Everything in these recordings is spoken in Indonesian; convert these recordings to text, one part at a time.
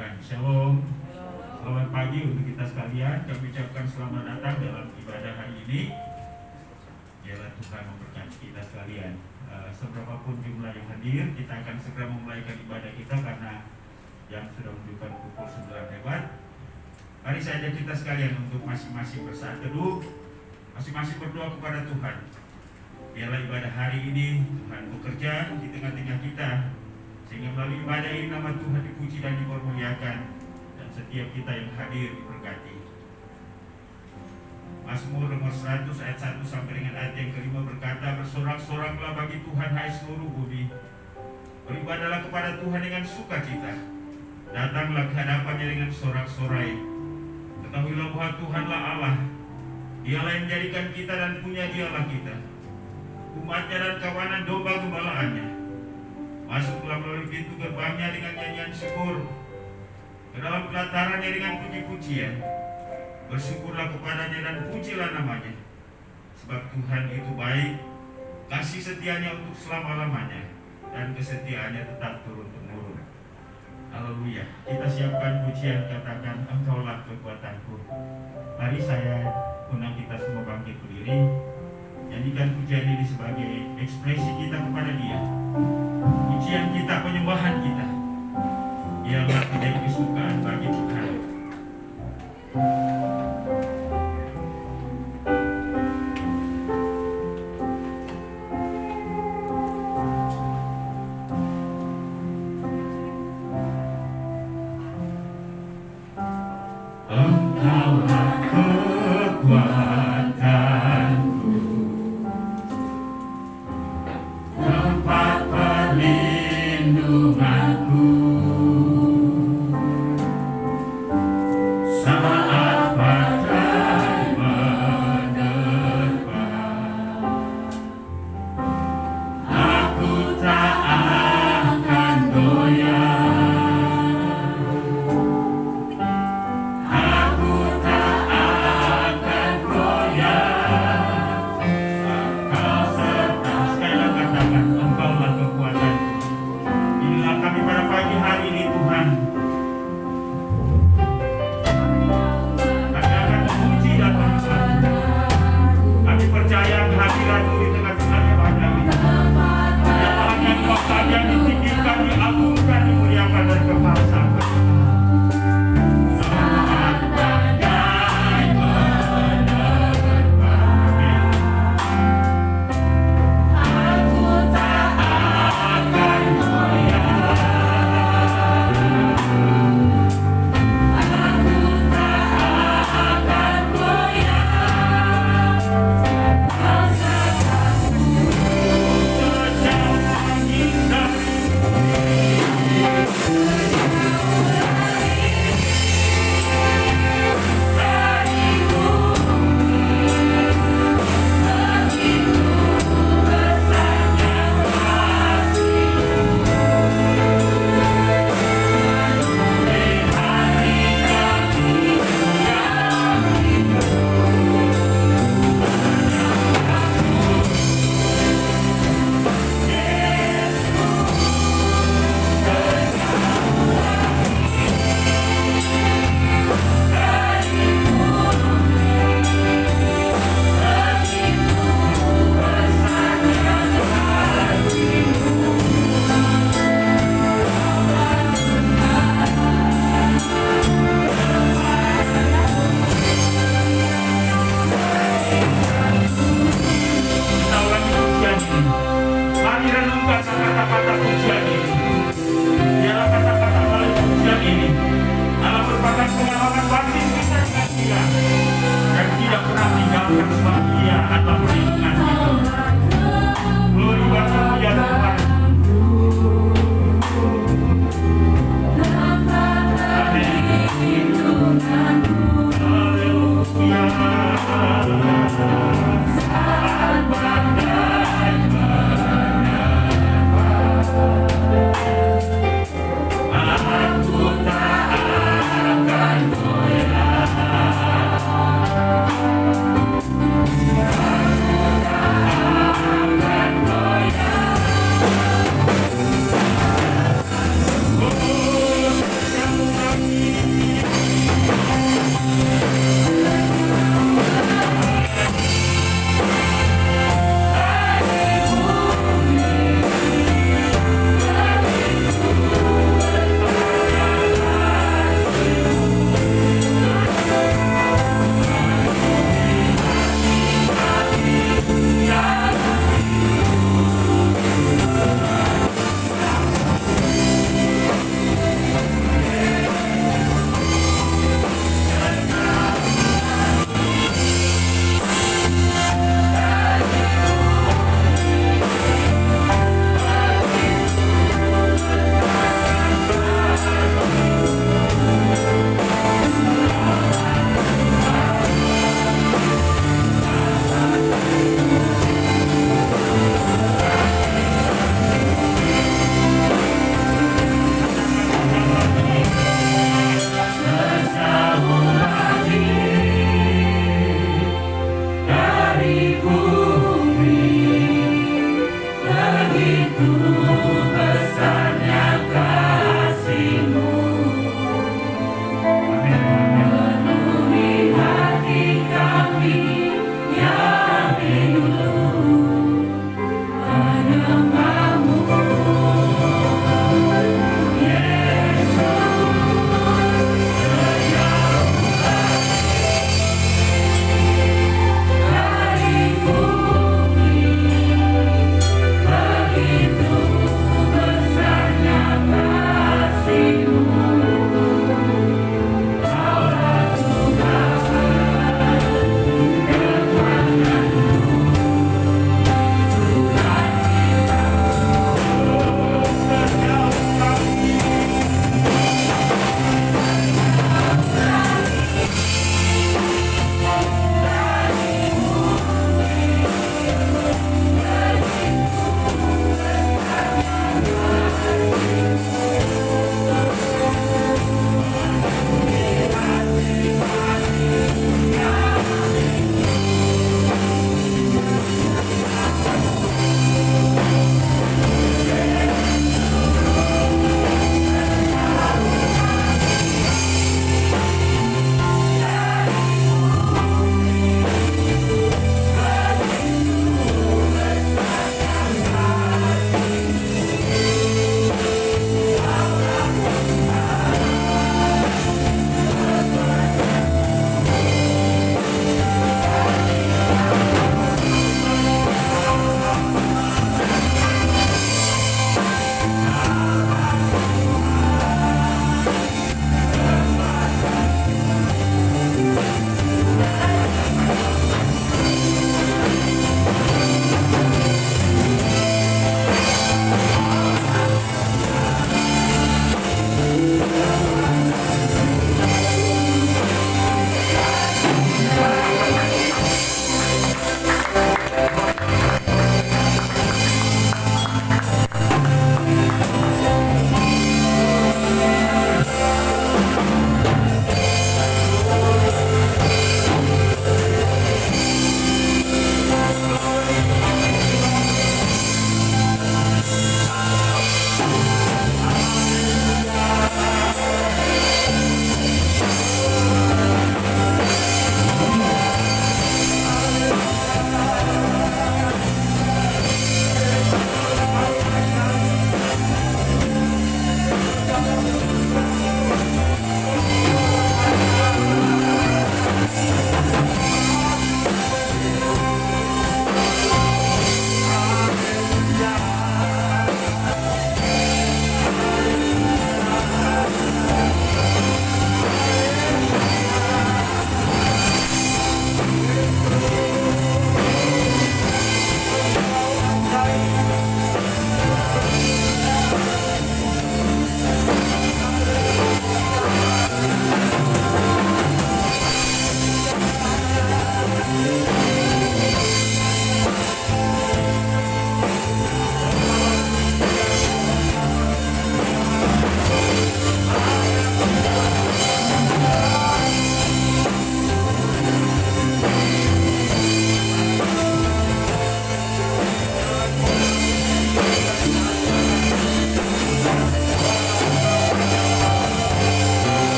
Tuhan. Shalom. Selamat pagi untuk kita sekalian. Kami ucapkan selamat datang dalam ibadah hari ini. Biarlah Tuhan memberkati kita sekalian. Seberapapun jumlah yang hadir, kita akan segera memulaikan ibadah kita karena yang sudah menunjukkan pukul 9 lewat. Mari saya ajak kita sekalian untuk masing-masing bersaat teduh, masing-masing berdoa kepada Tuhan. Biarlah ibadah hari ini Tuhan bekerja di tengah-tengah kita, sehingga melalui ibadah ini nama Tuhan dipuji dan dipermuliakan, dan setiap kita yang hadir diberkati. Mazmur nomor 100 ayat 1 sampai dengan ayat yang kelima berkata, bersorak-soraklah bagi Tuhan hai seluruh bumi, beribadahlah kepada Tuhan dengan sukacita, datanglah ke hadapannya dengan sorak-sorai. Ketahuilah bahwa Tuhanlah Allah, Dialah yang menjadikan kita dan punya Dialah kita, umatnya dan kawanan domba gembalaannya. Masuklah melalui pintu gerbangnya dengan nyanyian syukur, ke dalam pelatarannya dengan puji-pujian. Bersyukurlah kepadanya dan pujilah namanya, sebab Tuhan itu baik, kasih setianya untuk selama-lamanya, dan kesetiaannya tetap turun-temurun. Haleluya. Kita siapkan pujian, katakan Engkaulah kekuatanku. Mari saya undang kita semua bangkit berdiri, nyanyikan pujian ini sebagai ekspresi kita kepada Dia. Pujian kita, penyembahan kita, biarlah menjadi kesukaan bagi Tuhan. Engkaulah kekuatanku, tempat perlindunganku, saat badai menerpa, aku tak akan goyah, aku tak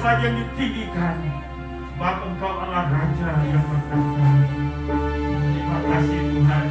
saja yang ditinggikan, sebab Engkau adalah Raja yang bertahta. Terima kasih Tuhan.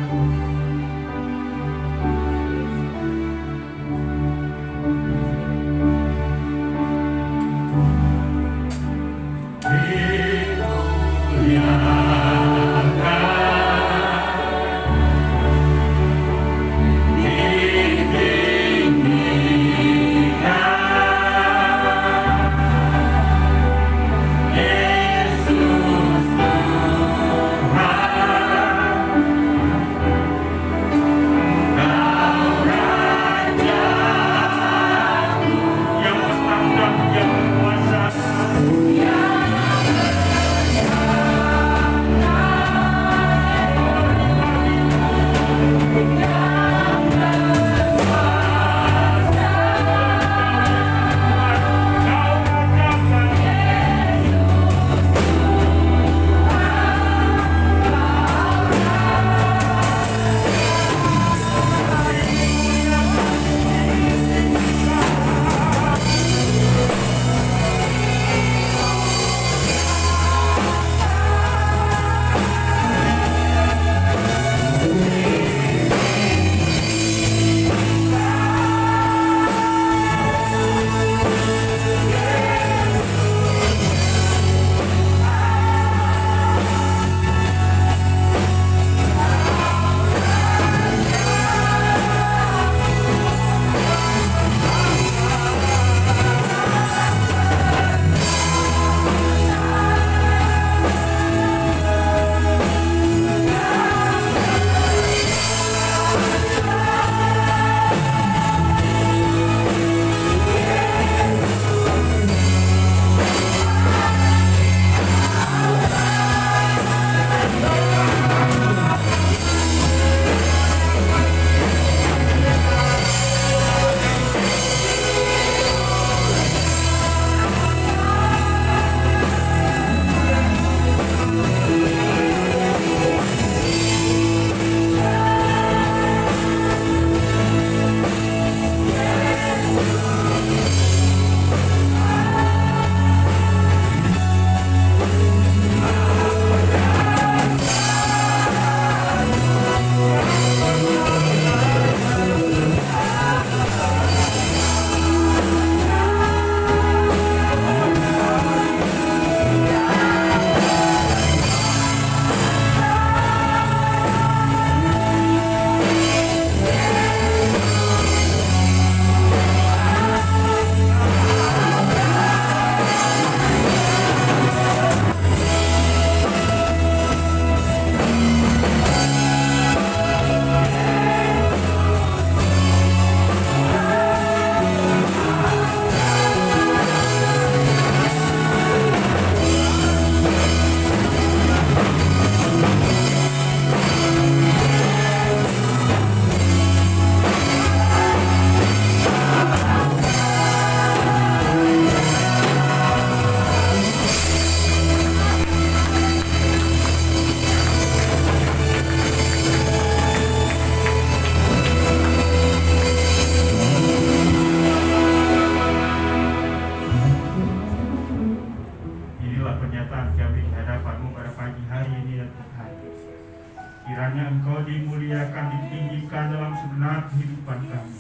Kiranya Engkau dimuliakan, ditinggikan dalam segenap kehidupan kami,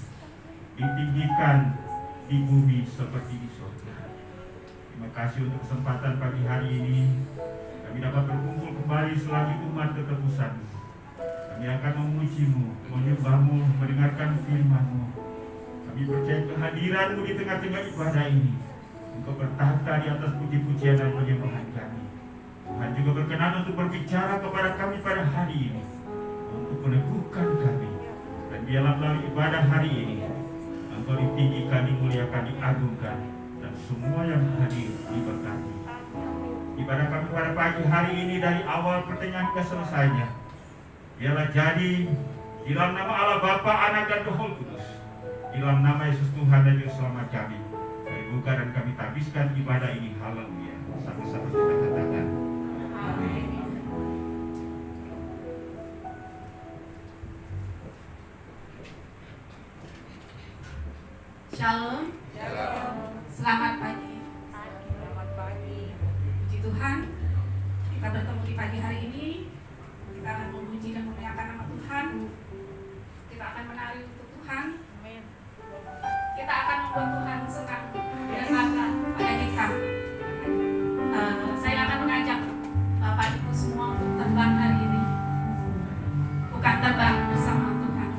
ditinggikan di bumi seperti di surga. Terima kasih untuk kesempatan pagi hari ini kami dapat berkumpul kembali selagi umat ketebusan. Kami akan memuji-Mu, menyembah-Mu, mendengarkan firman-Mu. Kami percaya kehadiran-Mu di tengah-tengah ibadah ini. Engkau bertahta di atas puji-pujian dan penyembahan kami. Tuhan juga berkenan untuk berbicara kepada kami pada hari ini, untuk meneguhkan kami. Dan biarlah melalui ibadah hari ini Engkau ditinggikan, dimuliakan, diagungkan, dan semua yang hadir diberkati. Ibadah kami pada pagi hari ini dari awal pertengahan ke selesainya, biarlah jadi di dalam nama Allah Bapa, Anak, dan Roh Kudus, di dalam nama Yesus Tuhan dan Juru Selamat kami. Kami buka dan kami tabiskan ibadah ini. Haleluya. Sama-sama kita katakan amin. Shalom. Selamat pagi. Tuhan, kita bertemu di pagi hari ini. Kita akan memuji dan memuliakan nama Tuhan. Kita akan menari untuk Tuhan. Kita akan membuat Tuhan senang dan bangga pada kita. Saya akan mengajak Bapak Ibu semua untuk terbang hari ini. Bukan terbang bersama Tuhan.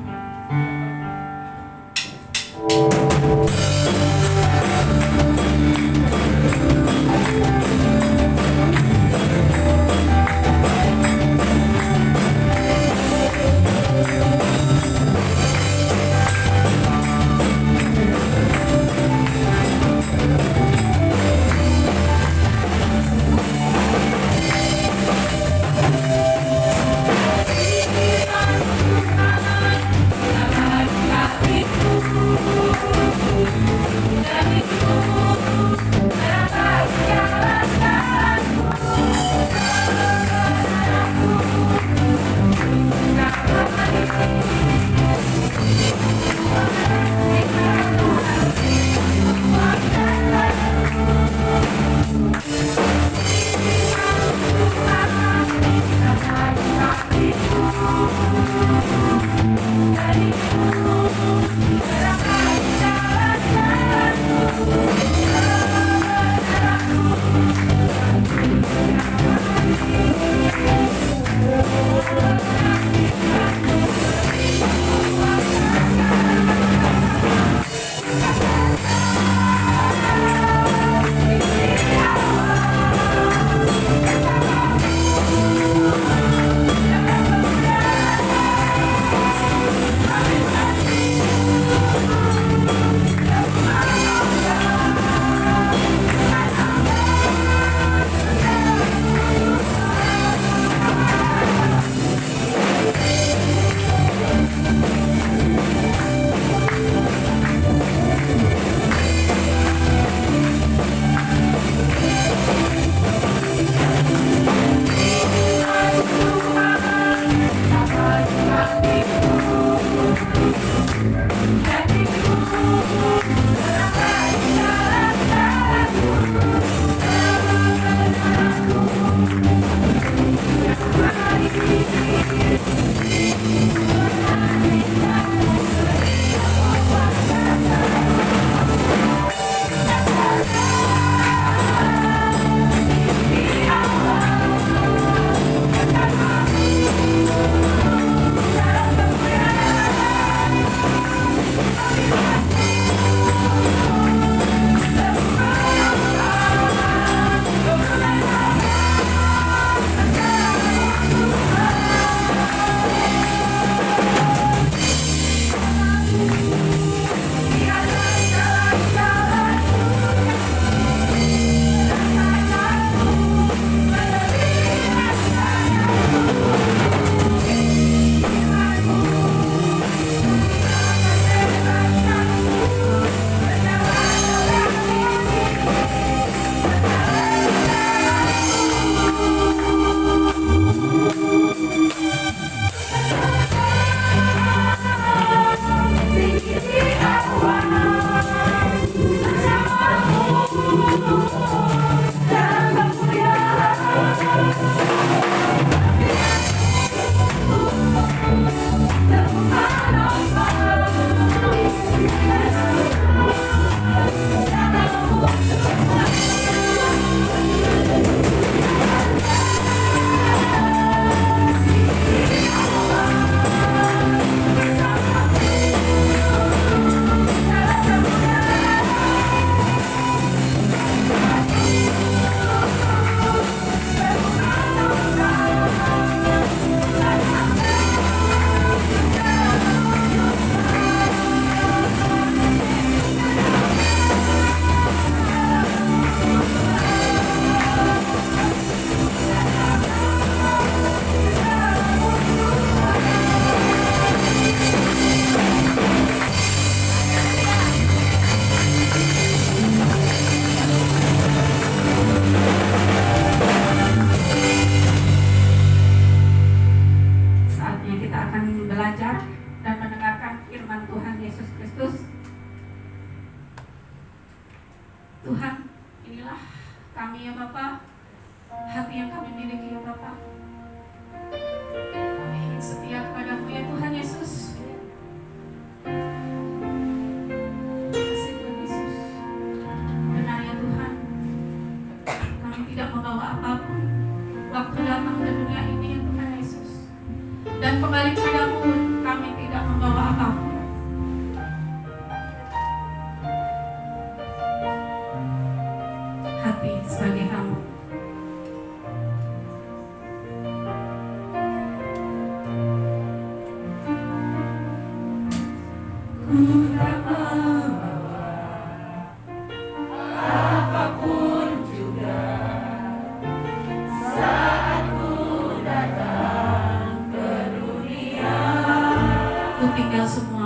apapun waktu datang ke dunia ini ya Tuhan Yesus. Dan kembali padamu kami tidak membawa apapun. Hati sebagai hamba. Ku tak membawa apapun juga saat ku datang ke dunia. Ku tinggal semua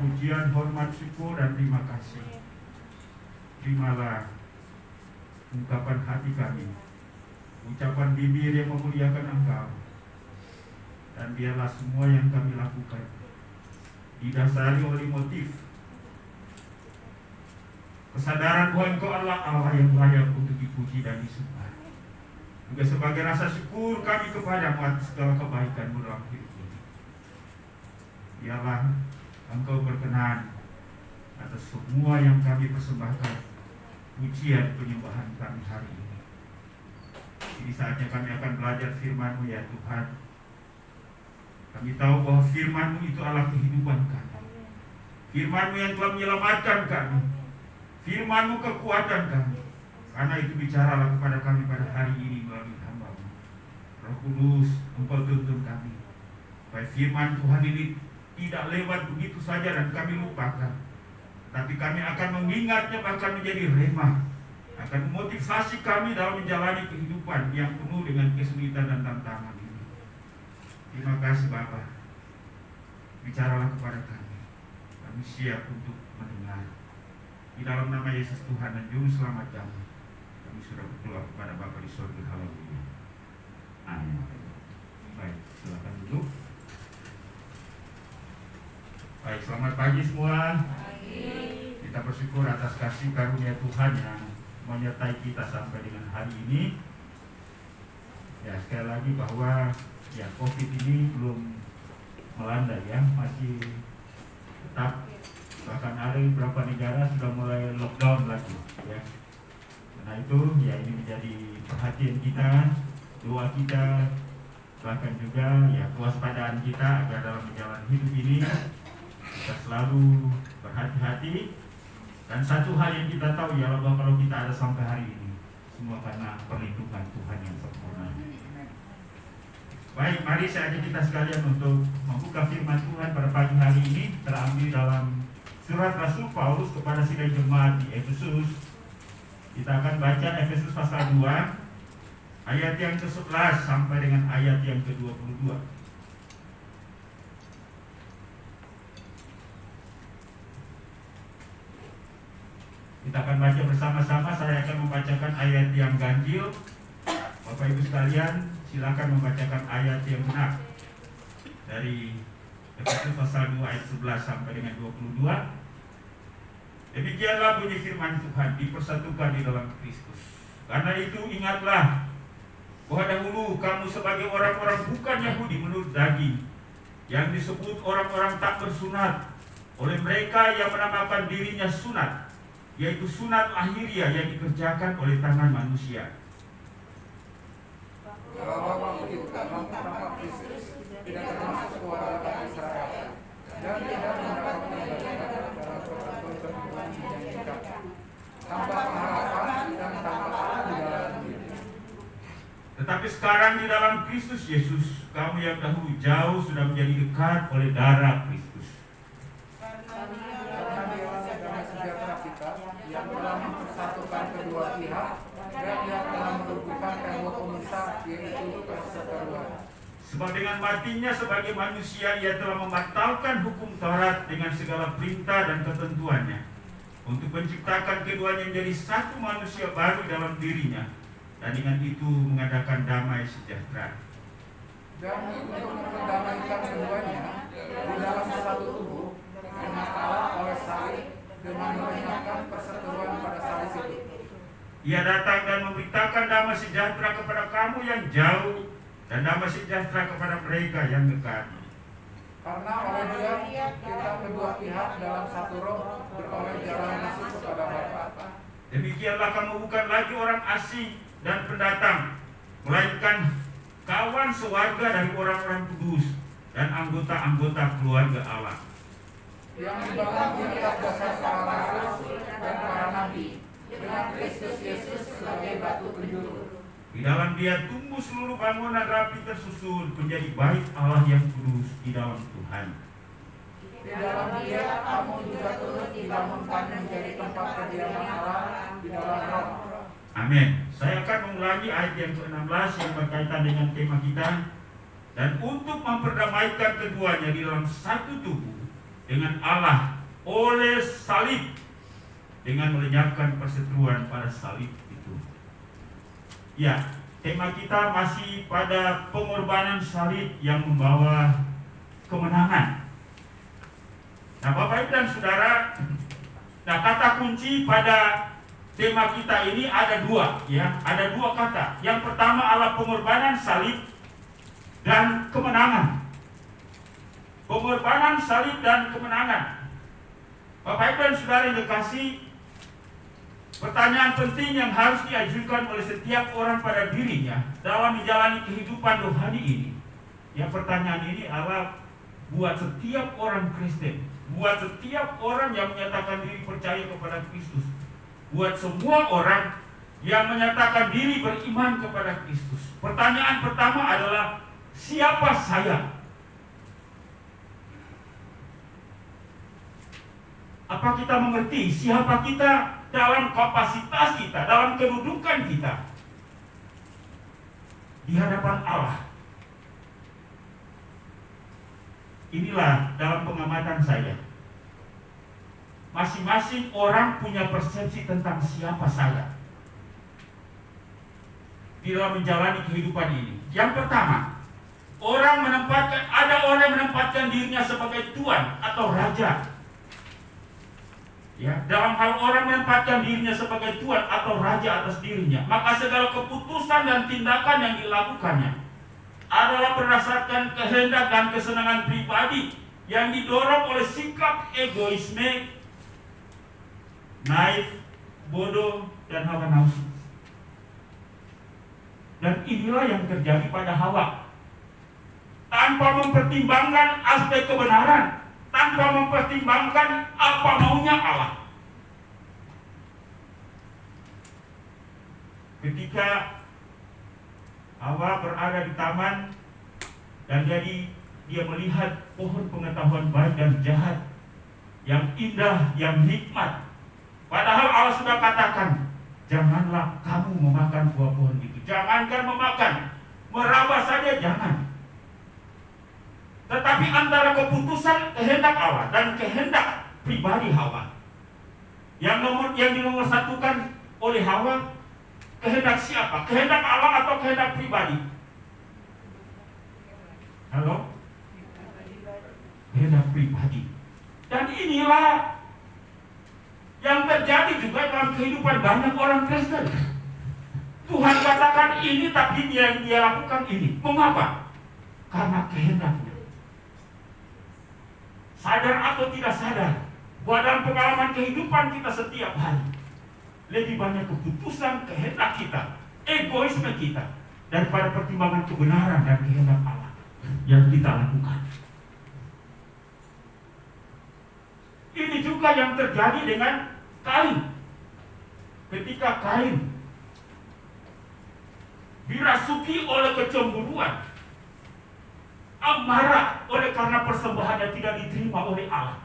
pujian, hormat, syukur, dan terima kasih. Terimalah ungkapan hati kami, ucapan bibir yang memuliakan Engkau, dan biarlah semua yang kami lakukan didasari oleh motif kesadaran bahwa Engkau adalah Allah yang layak untuk dipuji dan disembah. Juga sebagai rasa syukur kami kepadamu atas segala kebaikan-Mu dalam hidup ini. Biarlah Engkau berkenan atas semua yang kami persembahkan, pujian penyembahan kami hari ini. Ini saatnya kami akan belajar firman-Mu ya Tuhan. Kami tahu bahwa firman-Mu itu adalah kehidupan kami. Firman-Mu yang telah menyelamatkan kami. Firman-Mu kekuatan kami. Karena itu bicaralah kepada kami pada hari ini melalui hamba-Mu. Roh Kudus, Engkau tuntun kami, supaya firman Tuhan ini tidak lewat begitu saja dan kami lupakan, tapi kami akan mengingatnya, bahkan menjadi rema, akan memotivasi kami dalam menjalani kehidupan yang penuh dengan kesulitan dan tantangan ini. Terima kasih Bapa. Bicaralah kepada kami. Kami siap untuk mendengar. Di dalam nama Yesus Tuhan dan Juru Selamat kami, kami sudah berdoa kepada Bapa di surga. Haleluya. Amin. Baik, silakan duduk. Baik, selamat pagi semua. Kita bersyukur atas kasih karunia Tuhan yang menyertai kita sampai dengan hari ini. Ya, sekali lagi bahwa ya COVID ini belum melanda ya, masih tetap, bahkan ada beberapa negara sudah mulai lockdown lagi ya. Karena itu ya ini menjadi perhatian kita, doa kita, bahkan juga ya kewaspadaan kita agar dalam menjalani hidup ini kita selalu berhati-hati. Dan satu hal yang kita tahu ialah bahwa kalau kita ada sampai hari ini, semua karena perlindungan Tuhan yang sempurna. Baik, mari saya ajak kita sekalian untuk membuka firman Tuhan pada pagi hari ini, terambil dalam surat Rasul Paulus kepada sidang jemaat di Efesus. Kita akan baca Efesus pasal 2 ayat yang ke-11 sampai dengan ayat yang ke-22. Kita akan baca bersama-sama. Saya akan membacakan ayat yang ganjil. Bapak Ibu sekalian, silakan membacakan ayat yang benar dari Efesus pasal 2 ayat 11 sampai dengan 22. Demikianlah bunyi firman Tuhan, dipersatukan di dalam Kristus. Karena itu ingatlah bahwa dahulu kamu sebagai orang-orang bukan Yahudi menurut daging, yang disebut orang-orang tak bersunat oleh mereka yang menamakan dirinya sunat, yaitu sunat lahiriah yang dikerjakan oleh tangan manusia. Bahwa kita tanpa Kristus tidak termasuk keluarga Israel dan tidak mendapatkan bagian dalam pertemuan dijanjikan, tanpa pengharapan dan tanpa Allah di dalam diri. Tetapi sekarang di dalam Kristus Yesus, kamu yang dahulu jauh sudah menjadi dekat oleh darah Kristus. Karena Dia damai sejahtera kita yang telah mempersatukan kedua pihak dan yang telah melumpuhkan tembok pemisah, yaitu perseteruan. Sebab dengan matinya sebagai manusia, ia telah membatalkan hukum Taurat dengan segala perintah dan ketentuannya, untuk menciptakan keduanya menjadi satu manusia baru dalam dirinya, dan dengan itu mengadakan damai sejahtera. Dan untuk memperdamaikan keduanya di dalam satu tubuh dengan Allah oleh salib, dengan melenyapkan perseteruan pada salib itu. Ia datang dan memberitakan damai sejahtera kepada kamu yang jauh, dan damai sejahtera kepada mereka yang dekat. Karena oleh Dia kita kedua pihak dalam satu roh beroleh jalan masuk kepada Bapa. Demikianlah kamu bukan lagi orang asing dan pendatang, melainkan kawan sewarga dari orang-orang kudus dan anggota-anggota keluarga Allah, Yang dibangun di atas dasar para rasul dan para nabi, dengan Kristus Yesus sebagai batu penjuru. Di dalam Dia tumbuh seluruh bangunan rapi tersusun menjadi bait Allah yang kudus di dalam Tuhan. Di dalam Dia kamu juga turut dibangunkan menjadi tempat kediaman Allah di dalam Roh. Amin. Saya akan mengulangi ayat yang ke-16 yang berkaitan dengan tema kita. Dan untuk memperdamaikan keduanya di dalam satu tubuh dengan Allah oleh salib dengan melenyapkan perseteruan pada salib itu. Ya, tema kita masih pada pengorbanan salib yang membawa kemenangan. Nah, Bapak Ibu dan Saudara, nah kata kunci pada tema kita ini ada dua, ya, ada dua kata. Yang pertama adalah pengorbanan salib dan kemenangan. Pengorbanan salib dan kemenangan. Bapak Ibu dan Saudara yang dikasihi, pertanyaan penting yang harus diajukan oleh setiap orang pada dirinya dalam menjalani kehidupan rohani ini. Ya, pertanyaan ini adalah buat setiap orang Kristen, buat setiap orang yang menyatakan diri percaya kepada Kristus, buat semua orang yang menyatakan diri beriman kepada Kristus. Pertanyaan pertama adalah, siapa saya? Apa kita mengerti siapa kita dalam kapasitas kita, dalam kedudukan kita di hadapan Allah? Inilah dalam pengamatan saya, masing-masing orang punya persepsi tentang siapa saya di dalam menjalani kehidupan ini. Yang pertama, ada orang yang menempatkan dirinya sebagai tuan atau raja. Ya, dalam hal orang menempatkan dirinya sebagai tuan atau raja atas dirinya, maka segala keputusan dan tindakan yang dilakukannya adalah berdasarkan kehendak dan kesenangan pribadi yang didorong oleh sikap egoisme, naif, bodoh, dan hawa nafsu. Dan inilah yang terjadi pada Hawa. Tanpa mempertimbangkan aspek kebenaran, tanpa mempertimbangkan apa maunya Allah. Ketika Hawa berada di taman dan jadi dia melihat pohon pengetahuan baik dan jahat yang indah, yang nikmat. Padahal Allah sudah katakan, janganlah kamu memakan buah pohon itu. Jangankan memakan, meraba saja jangan. Tetapi antara keputusan kehendak Allah dan kehendak pribadi Hawa, yang dinomorsatukan oleh Hawa, kehendak siapa? Kehendak Allah atau kehendak pribadi? Halo? Kehendak pribadi. Dan inilah yang terjadi juga dalam kehidupan banyak orang Kristen. Tuhan katakan ini, tapi dia lakukan ini. Mengapa? Karena kehendaknya. Sadar atau tidak sadar, bahwa dalam pengalaman kehidupan kita setiap hari, lebih banyak keputusan kehendak kita, egoisme kita, daripada pertimbangan kebenaran dan kehendak Allah yang kita lakukan. Ini juga yang terjadi dengan Kain. Ketika Kain dirasuki oleh kecemburuan, amarah oleh karena persembahannya tidak diterima oleh Allah,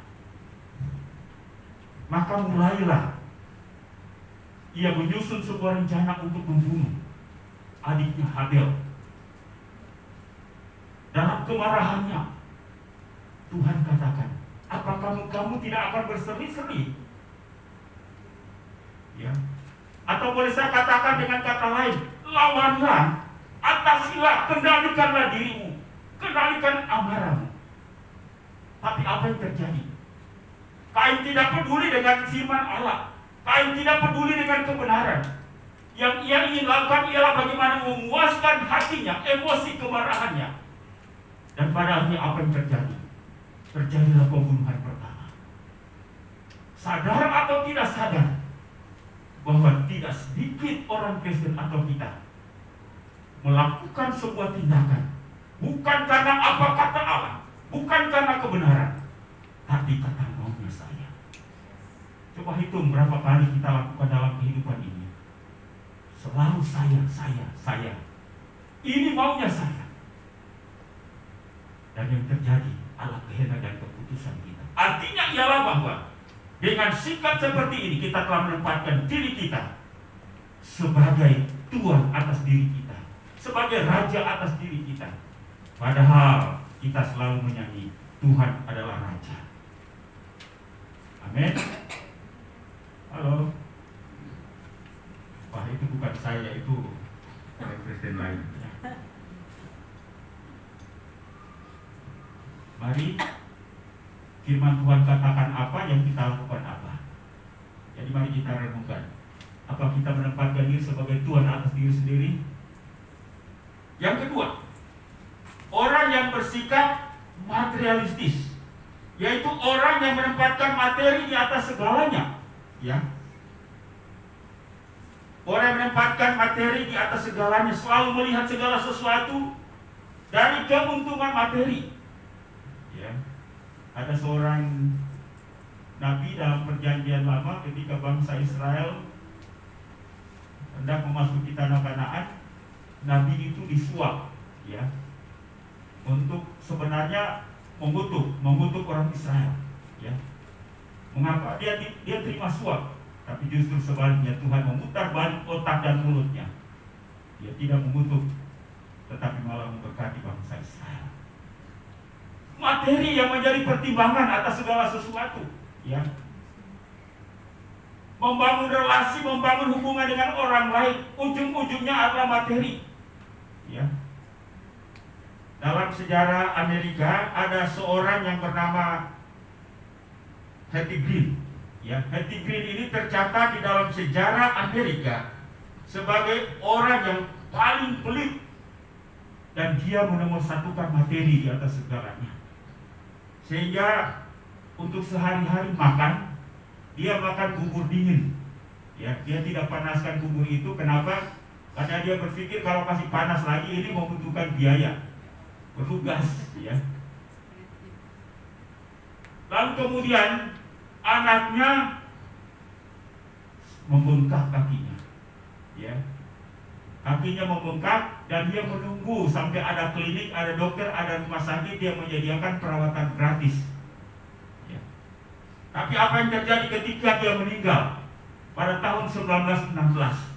maka mulailah ia menyusun sebuah rencana untuk membunuh adiknya Habel. Dalam kemarahannya, Tuhan katakan, apa kamu tidak akan berseri-seri? Ya. Atau boleh saya katakan dengan kata lain, lawanlah, atasilah, kendalikanlah dirimu, kendalikan amarahmu. Tapi apa yang terjadi? Kain tidak peduli dengan firman Allah. Kain tidak peduli dengan kebenaran. Yang ia ingin lakukan ialah bagaimana memuaskan hatinya, emosi kemarahannya. Dan pada akhirnya apa yang terjadi? Terjadilah pembunuhan pertama. Sadar atau tidak sadar, bahwa tidak sedikit orang Kristen atau kita melakukan sebuah tindakan bukan karena apa kata Allah, bukan karena kebenaran, tapi kata maunya saya. Coba hitung berapa kali kita lakukan dalam kehidupan ini. Selalu saya. Ini maunya saya. Dan yang terjadi adalah kehendak dan keputusan kita. Artinya ialah bahwa dengan sikap seperti ini kita telah menempatkan diri kita sebagai tuan atas diri kita, sebagai raja atas diri kita. Padahal kita selalu menyanyi Tuhan adalah raja. Amin. Halo. Wah, itu bukan saya, itu orang Kristen lain. Mari firman Tuhan katakan apa, yang kita lakukan apa. Jadi mari kita renungkan. Apa kita menempatkan diri sebagai Tuhan atas diri sendiri? Yang kedua, orang yang bersikap materialistis, yaitu orang yang menempatkan materi di atas segalanya. Ya, orang yang menempatkan materi di atas segalanya, selalu melihat segala sesuatu dari keuntungan materi. Ya, ada seorang nabi dalam perjanjian lama ketika bangsa Israel hendak memasuki tanah Kanaan. Nabi itu disuap, ya, untuk sebenarnya mengutuk orang Israel, ya. Mengapa dia terima suap? Tapi justru sebaliknya, Tuhan memutar balik otak dan mulutnya. Dia tidak mengutuk, tetapi malah memberkati bangsa Israel. Materi yang menjadi pertimbangan atas segala sesuatu, ya. Membangun relasi, membangun hubungan dengan orang lain, ujung-ujungnya adalah materi. Ya. Dalam sejarah Amerika ada seorang yang bernama Hattie Green. Ya, Hattie Green ini tercatat di dalam sejarah Amerika sebagai orang yang paling pelit, dan dia menomorsatukan materi di atas segalanya. Sehingga untuk sehari-hari makan, dia makan bubur dingin. Ya, dia tidak panaskan bubur itu. Kenapa? Karena dia berpikir kalau masih panas lagi ini membutuhkan biaya, perlu gas, ya. Lalu kemudian anaknya membengkak kakinya, ya. Kakinya membengkak dan dia menunggu sampai ada klinik, ada dokter, ada rumah sakit, dia menyediakan perawatan gratis. Ya. Tapi apa yang terjadi ketika dia meninggal pada tahun 1916?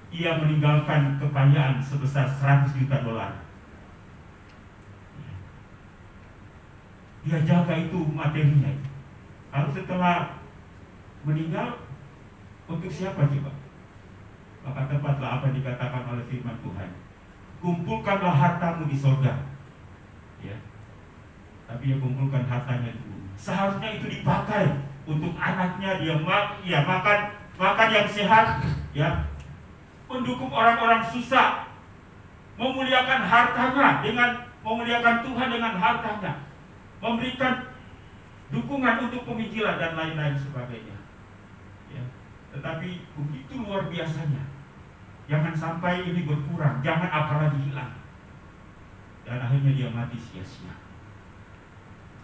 Ia meninggalkan kekayaan sebesar $100 juta. Dia jaga itu materinya. Lalu setelah meninggal, untuk siapa coba? Maka tepatlah apa yang dikatakan oleh firman Tuhan. Kumpulkanlah hartamu di surga. Ya. Tapi dia kumpulkan hartanya dulu. Seharusnya itu dipakai untuk anaknya, dia makan yang sehat, ya. Mendukung orang-orang susah, memuliakan hartanya dengan memuliakan Tuhan dengan hartanya, memberikan dukungan untuk pemikiran dan lain-lain sebagainya. Ya. Tetapi begitu luar biasanya, jangan sampai ini berkurang, jangan apalagi hilang, dan akhirnya dia mati sia-sia.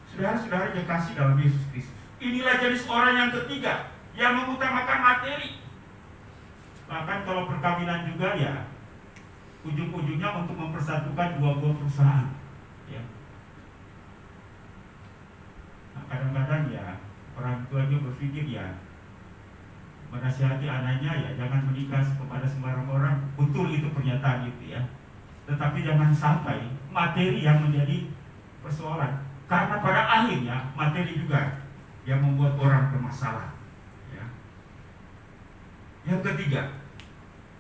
Saudara-saudara yang kasih dalam Yesus Kristus, inilah jenis orang yang ketiga yang mengutamakan materi. Bahkan kalau perkawinan juga, ya, ujung-ujungnya untuk mempersatukan dua buah perusahaan, ya. Nah, kadang-kadang ya orang tuanya berpikir, ya, menasihati anaknya, ya, jangan menikah kepada sembarang orang. Betul itu pernyataan itu, ya. Tetapi jangan sampai materi yang menjadi persoalan, karena pada akhirnya materi juga yang membuat orang bermasalah. Yang ketiga,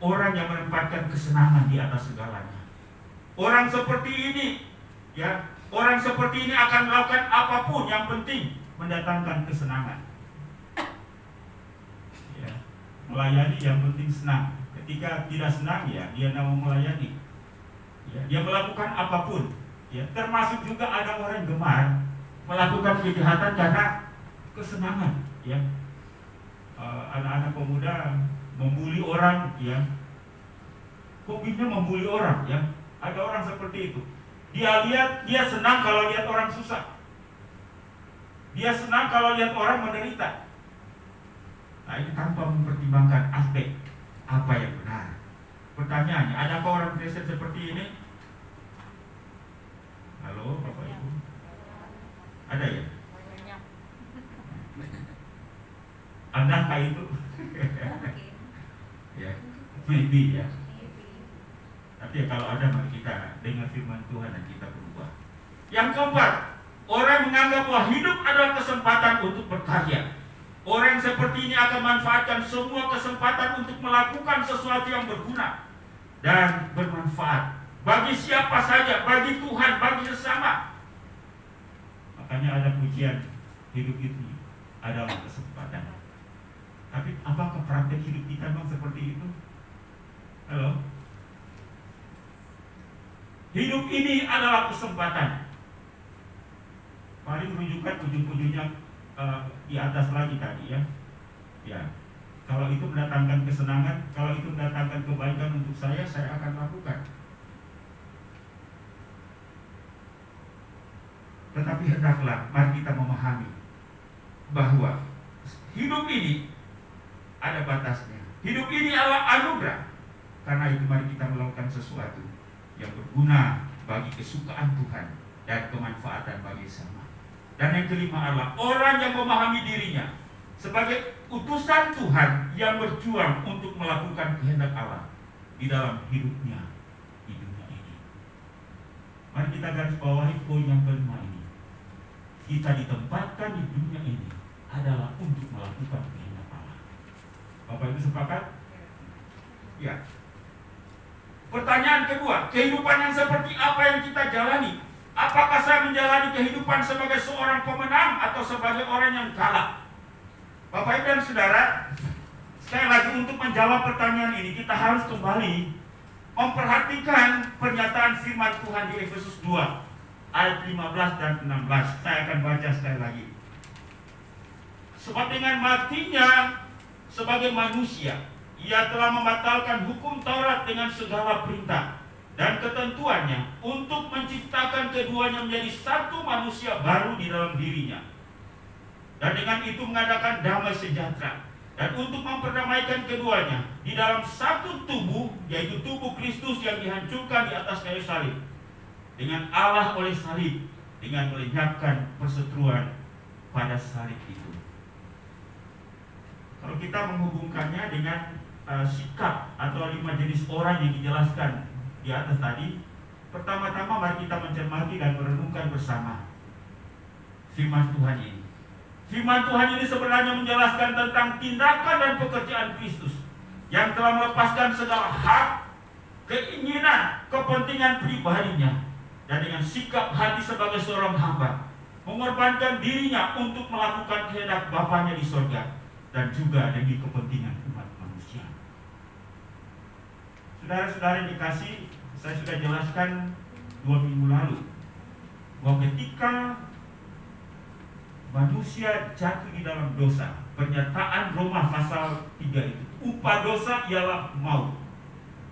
orang yang menempatkan kesenangan di atas segalanya. Orang seperti ini, ya, orang seperti ini akan melakukan apapun yang penting mendatangkan kesenangan. Ya, melayani yang penting senang. Ketika tidak senang, ya, dia tidak mau melayani. Ya, dia melakukan apapun. Ya, termasuk juga ada orang yang gemar melakukan kejahatan karena kesenangan. Ya. Anak-anak pemuda membuli orang, ya, hobinya membuli orang, ya. Ada orang seperti itu. Dia senang kalau lihat orang susah. Dia senang kalau lihat orang menderita. Nah, ini tanpa mempertimbangkan aspek apa yang benar. Pertanyaannya, adakah orang Kristen seperti ini? Halo, Bapak Ibu? Ada ya? Adakah itu? Ya, maybe, ya. Tapi ya, kalau ada, mari kita dengar firman Tuhan dan kita berubah. Yang keempat, orang menganggap bahwa hidup adalah kesempatan untuk berkarya. orang seperti ini akan manfaatkan semua kesempatan untuk melakukan sesuatu yang berguna dan bermanfaat bagi siapa saja, bagi Tuhan, bagi sesama. Makanya ada pujian, hidup itu adalah kesempatan. Tapi apakah praktek hidup kita memang seperti itu? Halo? Hidup ini adalah kesempatan. Mari menunjukkan ujung-ujungnya di atas lagi tadi ya. Ya. Kalau itu mendatangkan kesenangan, kalau itu mendatangkan kebaikan untuk saya akan lakukan. Tetapi hendaklah mari kita memahami bahwa hidup ini ada batasnya. Hidup ini adalah anugerah. Karena itu mari kita melakukan sesuatu yang berguna bagi kesukaan Tuhan dan kemanfaatan bagi sama. Dan yang kelima adalah orang yang memahami dirinya sebagai utusan Tuhan yang berjuang untuk melakukan kehendak Allah di dalam hidupnya di dunia ini. Mari kita garis bawahi poin yang kelima ini. Kita ditempatkan di dunia ini adalah untuk melakukan kehendak Allah. Bapak Ibu sepakat? Ya. Pertanyaan kedua, kehidupan yang seperti apa yang kita jalani? Apakah saya menjalani kehidupan sebagai seorang pemenang atau sebagai orang yang kalah? Bapak Ibu dan Saudara, sekali lagi untuk menjawab pertanyaan ini kita harus kembali memperhatikan pernyataan firman Tuhan di Efesus 2 ayat 15 dan 16. Saya akan baca sekali lagi. Sebab dengan matinya sebagai manusia, ia telah membatalkan hukum Taurat dengan segala perintah dan ketentuannya untuk menciptakan keduanya menjadi satu manusia baru di dalam dirinya. Dan dengan itu mengadakan damai sejahtera dan untuk memperdamaikan keduanya di dalam satu tubuh, yaitu tubuh Kristus yang dihancurkan di atas kayu salib, dengan Allah oleh salib, dengan melenyapkan perseteruan pada salib itu. Kalau kita menghubungkannya dengan sikap atau 5 jenis orang yang dijelaskan di atas tadi, pertama-tama mari kita mencermati dan merenungkan bersama firman Tuhan ini. Firman Tuhan ini sebenarnya menjelaskan tentang tindakan dan pekerjaan Kristus yang telah melepaskan segala hak, keinginan, kepentingan pribadinya, dan dengan sikap hati sebagai seorang hamba mengorbankan dirinya untuk melakukan kehendak Bapanya di surga dan juga demi kepentingan umat manusia. Saudara-saudara yang dikasihi, saya sudah jelaskan 2 minggu lalu bahwa ketika manusia jatuh di dalam dosa, pernyataan Roma pasal 3 itu, upah dosa ialah maut.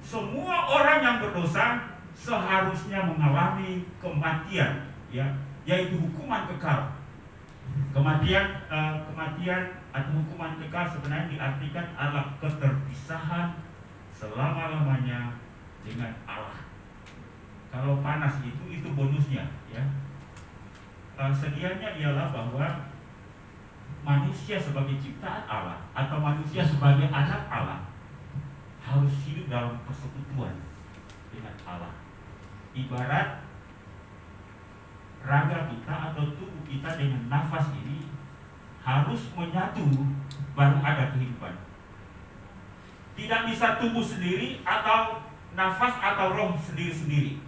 Semua orang yang berdosa seharusnya mengalami kematian, ya, yaitu hukuman kekal. Kematian atau hukuman kekal sebenarnya diartikan adalah keterpisahan selama-lamanya dengan Allah. Kalau panas itu bonusnya, ya. Sedianya ialah bahwa manusia sebagai ciptaan Allah atau manusia sebagai anak Allah harus hidup dalam persekutuan dengan Allah. Ibarat raga kita atau tubuh kita dengan nafas ini harus menyatu baru ada kehidupan. Tidak bisa tumbuh sendiri atau nafas atau roh sendiri-sendiri.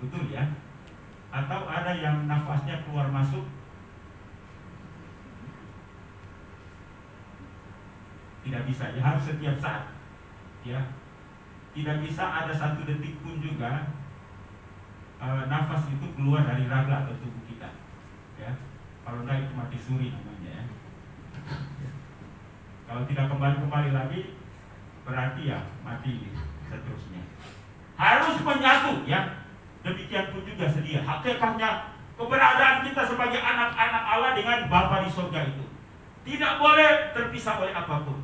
Betul ya? Atau ada yang nafasnya keluar masuk, tidak bisa, ya harus setiap saat, ya. Tidak bisa ada 1 detik pun juga nafas itu keluar dari raga atau tubuh kita, ya. Kalau enggak itu mati suri namanya, ya. Kalau tidak kembali lagi berarti ya mati seterusnya. Harus menyatu, ya. Demikian pun juga sedia hakikatnya keberadaan kita sebagai anak-anak Allah dengan Bapa di surga itu tidak boleh terpisah oleh apapun.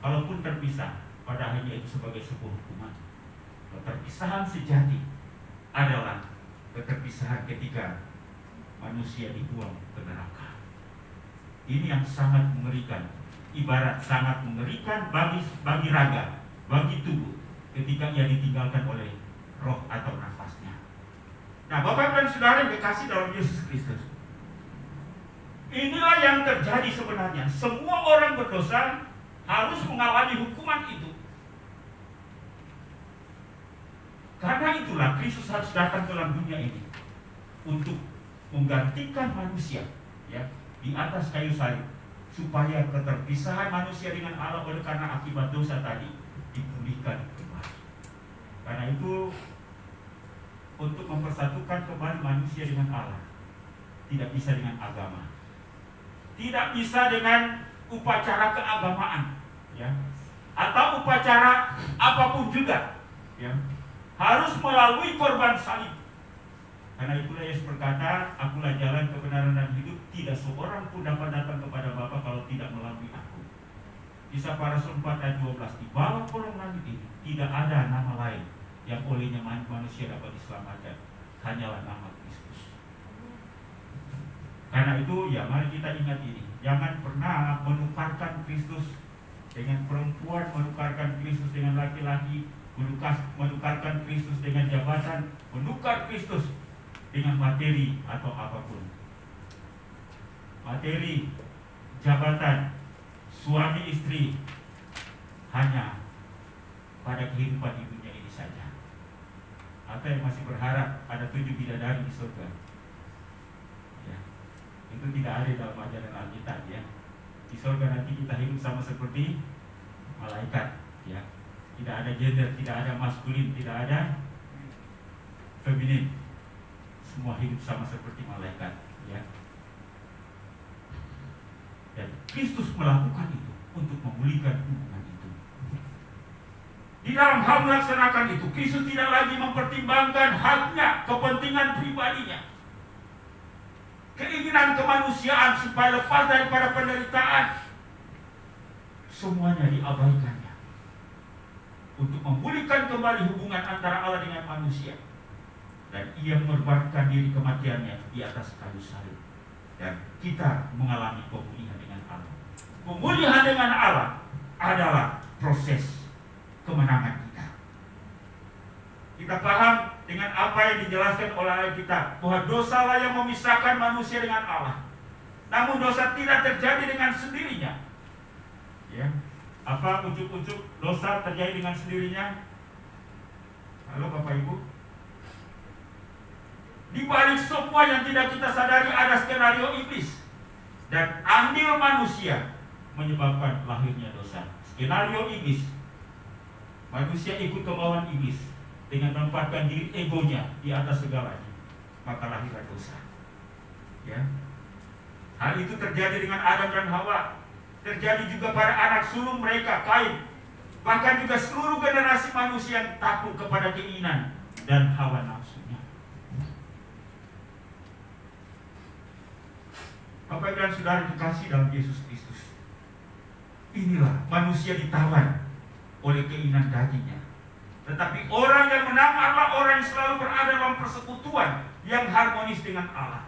Kalaupun terpisah, pada akhirnya itu sebagai sebuah hukuman. Keterpisahan sejati adalah keterpisahan ketika manusia dibuang ke neraka. Ini yang sangat mengerikan. Ibarat sangat mengerikan bagi raga, bagi tubuh ketika ia ditinggalkan oleh roh atau nafasnya. Nah, Bapak dan Saudara yang dikasih dalam Yesus Kristus, Inilah yang terjadi sebenarnya. Semua orang berdosa harus mengalami hukuman itu. Karena itulah Kristus harus datang ke dalam dunia ini untuk menggantikan manusia, ya, di atas kayu salib, supaya keterpisahan manusia dengan Allah oleh karena akibat dosa tadi dipulihkan kembali. Karena itu, untuk mempersatukan kembali manusia dengan Allah, tidak bisa dengan agama, tidak bisa dengan upacara keagamaan, ya, atau upacara apapun juga, ya, harus melalui korban salib. Karena itulah Yesus berkata, "Akulah jalan, kebenaran dan hidup. Tidak seorang pun dapat datang kepada Bapa kalau tidak melalui Aku." Kisah Para Rasul 4 ayat 12. Di bawah kolong langit ini tidak ada nama lain yang olehnya manusia dapat diselamatkan, hanyalah nama Kristus. Karena itu, ya, mari kita ingat ini. Jangan pernah menukarkan Kristus dengan perempuan, menukarkan Kristus dengan laki-laki, menukarkan Kristus dengan jabatan, menukar Kristus dengan materi atau apapun. Materi, jabatan, suami istri hanya pada kehidupan di dunia ini saja. Atau yang masih berharap ada 7 bidadari di surga, ya, itu tidak ada dalam ajaran Alkitab, ya. Di surga nanti kita hidup sama seperti malaikat, ya. Tidak ada gender, tidak ada maskulin, tidak ada feminin. Semua hidup sama seperti malaikat, ya. Dan Kristus melakukan itu untuk memulihkan hubungan itu. Di dalam hal melaksanakan itu, Kristus tidak lagi mempertimbangkan haknya, kepentingan pribadinya, keinginan kemanusiaan supaya lepas daripada penderitaan. Semuanya diabaikannya untuk memulihkan kembali hubungan antara Allah dengan manusia. Dan Ia mengorbankan diri kematiannya di atas kayu salib. Dan kita mengalami pemulihan dengan Allah. Pemulihan dengan Allah adalah proses kemenangan kita. Kita paham dengan apa yang dijelaskan oleh Alkitab, bahwa dosalah yang memisahkan manusia dengan Allah. Namun dosa tidak terjadi dengan sendirinya, ya. Apa ujuk-ujuk dosa terjadi dengan sendirinya? Halo Bapak Ibu. Di balik semua yang tidak kita sadari ada skenario iblis dan andil manusia menyebabkan lahirnya dosa. Skenario iblis, manusia ikut kemauan iblis dengan menempatkan diri egonya di atas segalanya, maka lahirlah dosa, ya. Hal itu terjadi dengan Adam dan Hawa, terjadi juga pada anak sulung mereka, Kain, bahkan juga seluruh generasi manusia yang takut kepada keinginan dan hawa nafsunya. Bapak dan saudara dikasih dalam Yesus Kristus, inilah manusia ditawan oleh keinginan dagingnya. Tetapi orang yang menang adalah orang yang selalu berada dalam persekutuan yang harmonis dengan Allah.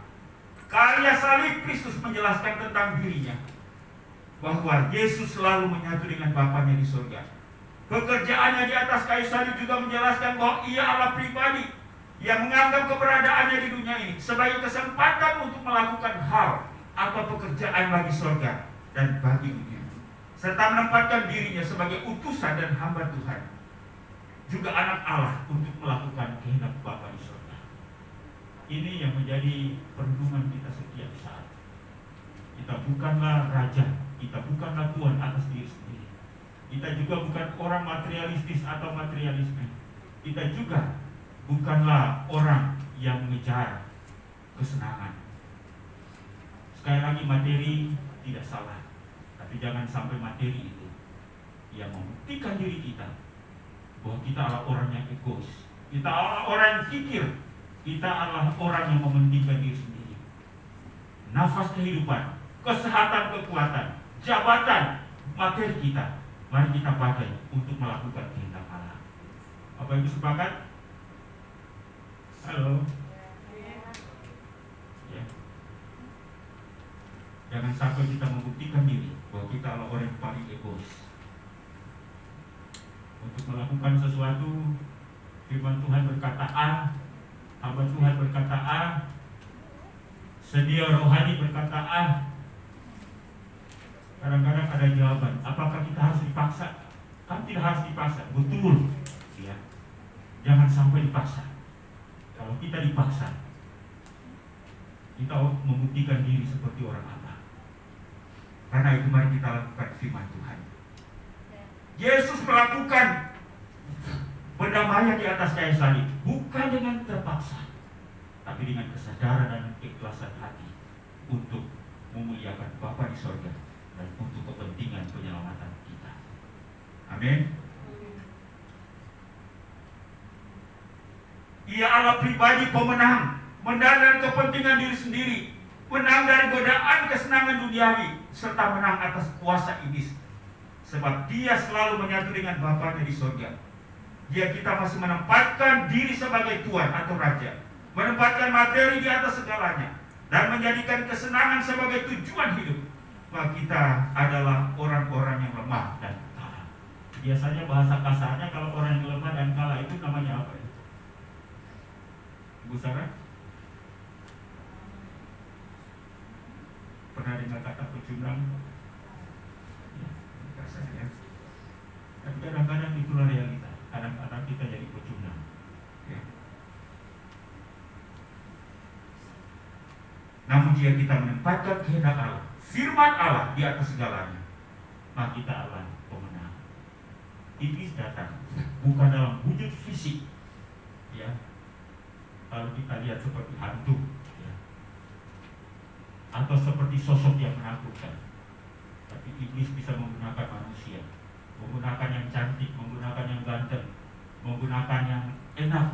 Karya salib Kristus menjelaskan tentang dirinya, bahwa Yesus selalu menyatu dengan Bapanya di surga. Pekerjaannya di atas kayu salib juga menjelaskan bahwa Ia Allah pribadi yang menganggap keberadaannya di dunia ini sebagai kesempatan untuk melakukan hal atau pekerjaan bagi surga dan bagi dunia, serta menempatkan dirinya sebagai utusan dan hamba Tuhan, juga anak Allah, untuk melakukan kehendak Bapa di surga. Ini yang menjadi perenungan kita setiap saat. Kita bukanlah raja, kita bukanlah Tuhan atas diri sendiri. Kita juga bukan orang materialistis atau materialisme. Kita juga bukanlah orang yang mengejar kesenangan. Sekali lagi, materi tidak salah, tapi jangan sampai materi itu yang membuktikan diri kita bahwa kita adalah orang yang egois, kita adalah orang yang kikir, kita adalah orang yang mementingkan diri sendiri. Nafas kehidupan, kesehatan, kekuatan, jabatan, materi kita, mari kita pakai untuk melakukan kehendak Allah. Apa itu sepakat? Halo? Ya. Jangan sampai kita membuktikan diri bahwa kita adalah orang yang paling egois. Untuk melakukan sesuatu, firman Tuhan berkata A, hamba Tuhan berkata A, senior rohani berkata A, Kadang-kadang ada jawaban, apakah kita harus dipaksa? Kan tidak harus dipaksa, betul. Ya. Jangan sampai dipaksa. Kalau kita dipaksa, kita membuktikan diri seperti orang apa. Karena itu mari kita lakukan firman Tuhan. Yesus melakukan pendamaian di atas kayu salib bukan dengan terpaksa, tapi dengan kesadaran dan keikhlasan hati untuk memuliakan Bapa di sorga dan untuk kepentingan penyelamatan kita. Amin. Ia Allah pribadi pemenang, menang dari kepentingan diri sendiri, menang dari godaan kesenangan duniawi, serta menang atas kuasa iblis. Sebab dia selalu menyatu dengan Bapa di sorga. Dia kita masih menempatkan diri sebagai Tuhan atau Raja, menempatkan materi di atas segalanya, dan menjadikan kesenangan sebagai tujuan hidup. Maka kita adalah orang-orang yang lemah dan kalah. Biasanya bahasa kasarnya kalau orang yang lemah dan kalah itu namanya apa ya? Ibu Sarah? Pernah dengar kata pecundang? Ya, kasarnya. Tapi kadang-kadang itulah realita. Kadang-kadang kita jadi pecundang. Ya. Namun jika kita menempatkan kehendak Allah, firman Allah di atas segalanya, maka kita akan pemenang. Iblis datang bukan dalam wujud fisik, ya. Kalau kita lihat seperti hantu, ya, atau seperti sosok yang menakutkan, tapi iblis bisa menggunakan manusia, menggunakan yang cantik, menggunakan yang ganteng, menggunakan yang enak,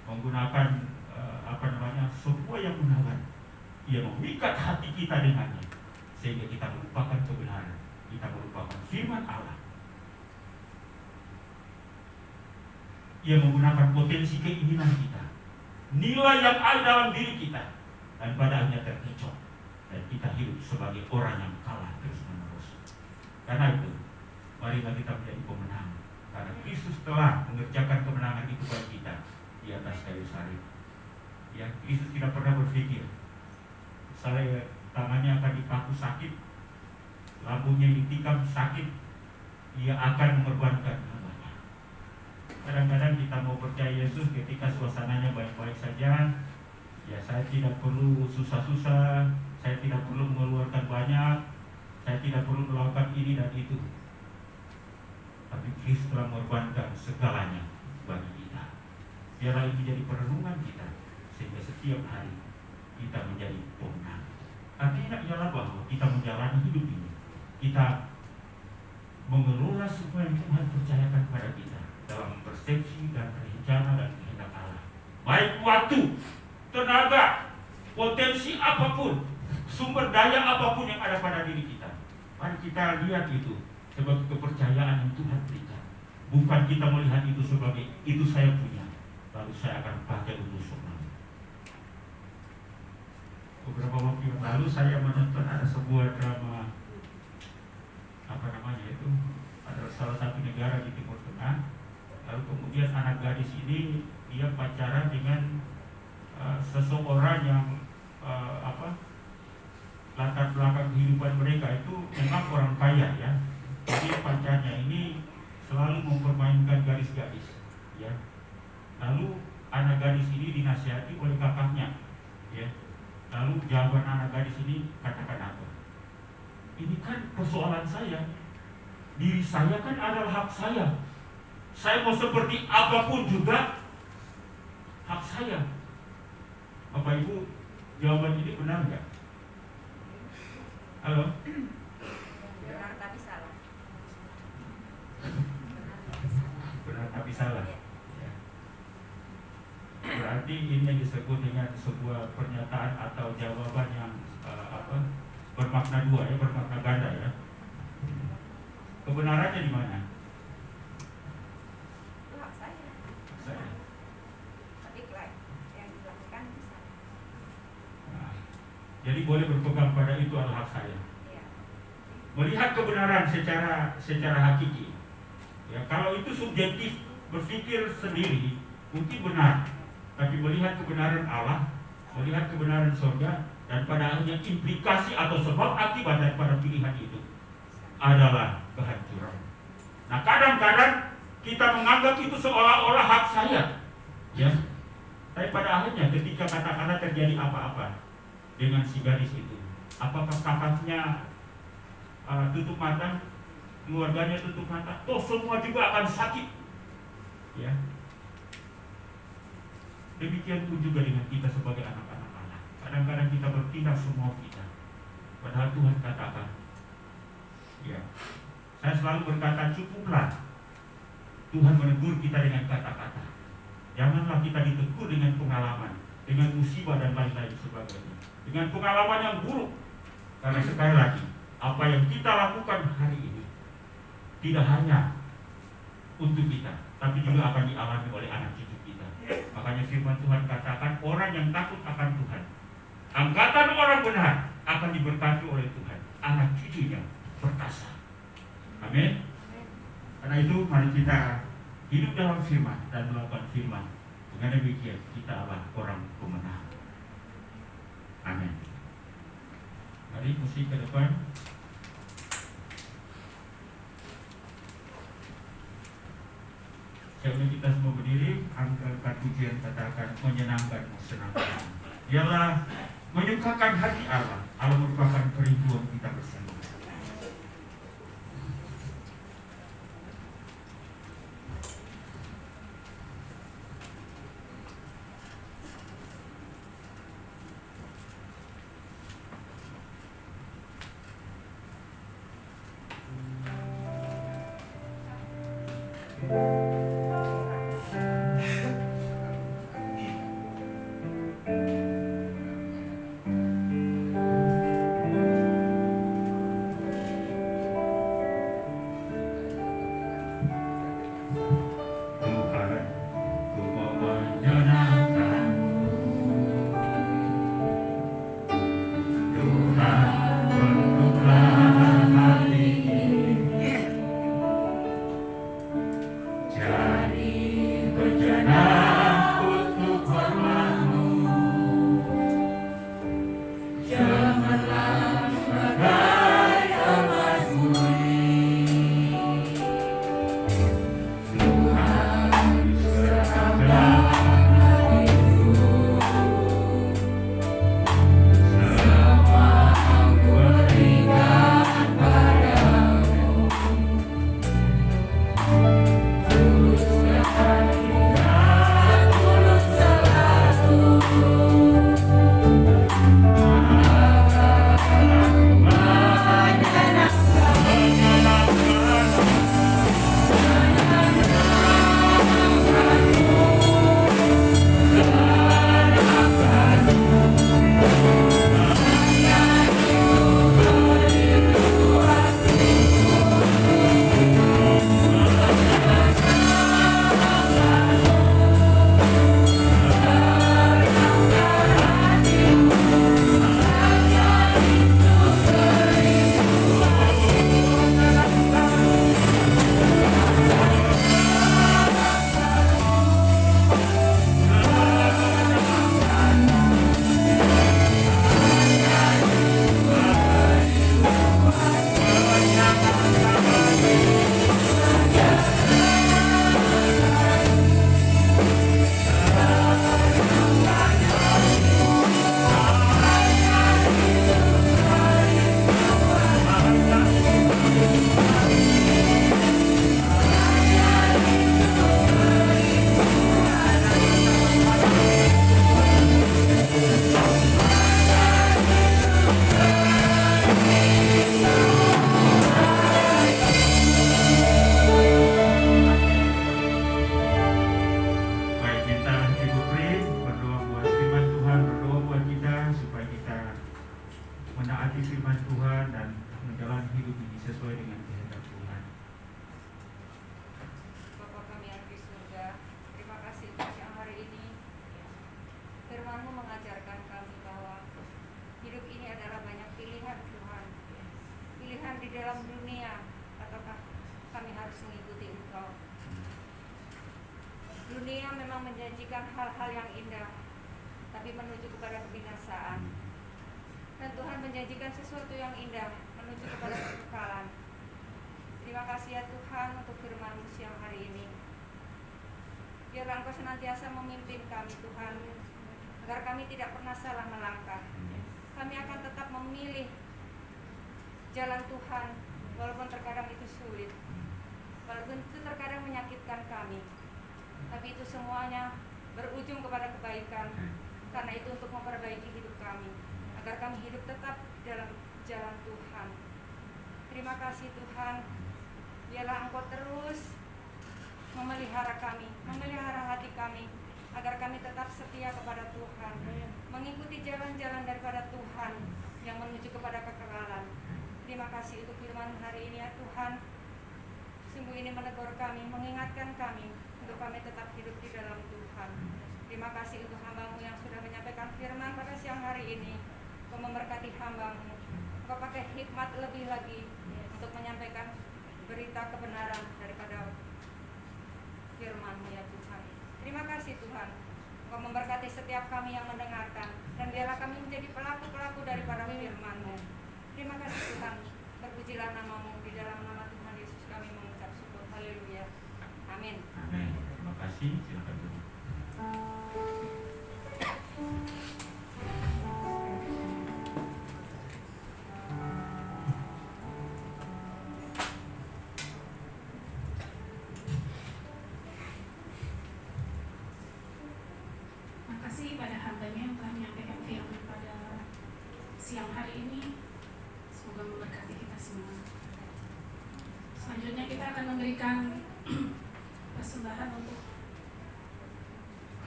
menggunakan sebuah yang menawan. Ia memikat hati kita dengannya, sehingga kita melupakan kebenaran, kita melupakan firman Allah. Ia menggunakan potensi keinginan kita, nilai yang ada dalam diri kita, dan pada akhirnya terkecoh, dan kita hidup sebagai orang yang kalah terus menerus. Karena itu, marilah kita menjadi pemenang, karena Kristus telah mengerjakan kemenangan itu bagi kita di atas kayu salib. Ya, Kristus tidak pernah berpikir saya tangannya akan dipaku sakit, lambungnya ditikam sakit, ia akan mengorbankan namanya. Kadang-kadang kita mau percaya Yesus ketika suasananya baik-baik saja, ya saya tidak perlu susah-susah, saya tidak perlu mengeluarkan banyak, saya tidak perlu melakukan ini dan itu. Tapi Kristus telah mengorbankan segalanya bagi kita. Biarlah ini jadi perenungan kita, sehingga setiap hari kita menjadi pemenang. Artinya ialah bahwa kita menjalani hidup ini, kita mengelola semua yang Tuhan percayakan kepada kita dalam persepsi dan rencana dan kehendak Allah. Baik waktu, tenaga, potensi apapun, sumber daya apapun yang ada pada diri kita, mari kita lihat itu sebagai kepercayaan yang Tuhan berikan. Bukan kita melihat itu sebagai itu saya punya, lalu saya akan pakai untuk semua. Beberapa waktu yang lalu saya menonton ada sebuah drama, ada salah satu negara di Timur Tengah. Lalu kemudian anak gadis ini dia pacaran dengan seseorang yang latar belakang kehidupan mereka itu memang orang kaya, ya. Jadi pacarnya ini selalu mempermainkan gadis-gadis, ya. Lalu anak gadis ini dinasihati oleh kakaknya, ya. Lalu jawaban anak gadis ini katakan apa? Ini kan persoalan saya. Diri saya kan adalah hak saya. Saya mau seperti apapun juga hak saya. Bapak Ibu, jawaban ini benar nggak? Halo? Benar tapi salah. Benar tapi salah. Berarti ini yang disebut dengan sebuah pernyataan atau jawaban yang bermakna dua, ya, bermakna ganda, ya. Kebenarannya di mana? Itu hak saya. Saya. Tapi yang dilakukan bisa. Nah, jadi boleh berpegang pada itu adalah hak saya. Iya. Melihat kebenaran secara hakiki. Ya, kalau itu subjektif, berpikir sendiri mungkin benar. Tapi melihat kebenaran Allah, melihat kebenaran surga, dan pada akhirnya implikasi atau sebab akibat daripada pilihan itu, adalah kehancuran. Nah, kadang-kadang kita menganggap itu seolah-olah hak saya, ya. Tapi pada akhirnya ketika katakanlah terjadi apa-apa dengan si gadis itu, apakah kakaknya tutup mata, keluarganya tutup mata? Toh semua juga akan sakit, ya. Demikian pun juga dengan kita sebagai anak-anak Allah. Kadang-kadang kita bertindak semua kita, padahal Tuhan katakan, ya, saya selalu berkata cukuplah. Tuhan menegur kita dengan kata-kata. Janganlah kita ditegur dengan pengalaman, dengan musibah dan lain-lain sebagainya, dengan pengalaman yang buruk. Karena sekali lagi, apa yang kita lakukan hari ini tidak hanya untuk kita, tapi juga akan dialami oleh anak cucu kita. Makanya firman Tuhan katakan, orang yang takut akan Tuhan, angkatan orang benar akan diberkati oleh Tuhan, anak cucunya perkasa. Amin. Karena itu mari kita hidup dalam firman dan melakukan firman. Dengan demikian kita adalah orang pemenang. Amin. Mari musik ke depan. Sebelum kita semua berdiri, angkat pujian katakan menyenangkan, menyenangkan. Ialah menyukakan hati Allah. Allah merupakan kerinduan kita bersama. Dunia memang menjanjikan hal-hal yang indah, tapi menuju kepada kebinasaan. Dan Tuhan menjanjikan sesuatu yang indah, menuju kepada kekekalan. firman-Mu siang hari ini. Biarlah Engkau senantiasa memimpin kami Tuhan, agar kami tidak pernah salah melangkah. Kami akan tetap memilih jalan Tuhan, walaupun terkadang itu sulit, walaupun itu terkadang menyakitkan kami, tapi itu semuanya berujung kepada kebaikan, karena itu untuk memperbaiki hidup kami, agar kami hidup tetap dalam jalan Tuhan. Terima kasih Tuhan, biarlah Engkau terus memelihara kami, memelihara hati kami, agar kami tetap setia kepada Tuhan, mengikuti jalan-jalan daripada Tuhan yang menuju kepada kekekalan. Terima kasih untuk firman hari ini ya Tuhan. Sungguh ini menegur kami, mengingatkan kami untuk kami tetap hidup di dalam Tuhan. Terima kasih untuk hamba-Mu yang sudah menyampaikan firman pada siang hari ini. Kau memberkati hamba-Mu, Kau pakai hikmat lebih lagi untuk menyampaikan berita kebenaran daripada firman-Mu ya Tuhan. Terima kasih Tuhan, Kau memberkati setiap kami yang mendengarkan, dan biarlah kami menjadi pelaku-pelaku daripada firman-Mu. Terima kasih Tuhan, terpujilah nama-Mu, di dalam nama Tuhan Yesus kami mengucap syukur. Haleluya. Amin. Amin. Terima kasih. Silakan dulu. Makasih pada hambanya yang telah menyampaikan firman pada siang hari ini. Semoga memberkati kita semua. Selanjutnya kita akan memberikan persembahan untuk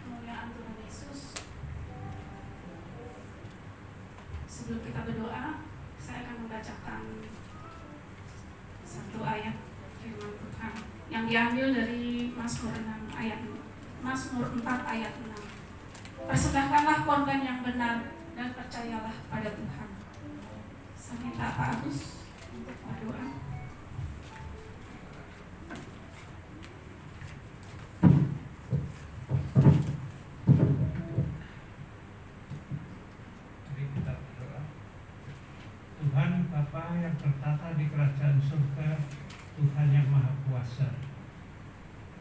kemuliaan Tuhan Yesus. Sebelum kita berdoa, saya akan membacakan satu ayat firman Tuhan yang diambil dari Mazmur 4 ayat 6. Persembahkanlah korban yang benar dan percayalah pada Tuhan. Saya minta Pak Agus untuk berdoa. Mari kita berdoa. Tuhan Bapa yang bertata di kerajaan surga, Tuhan yang Maha Kuasa,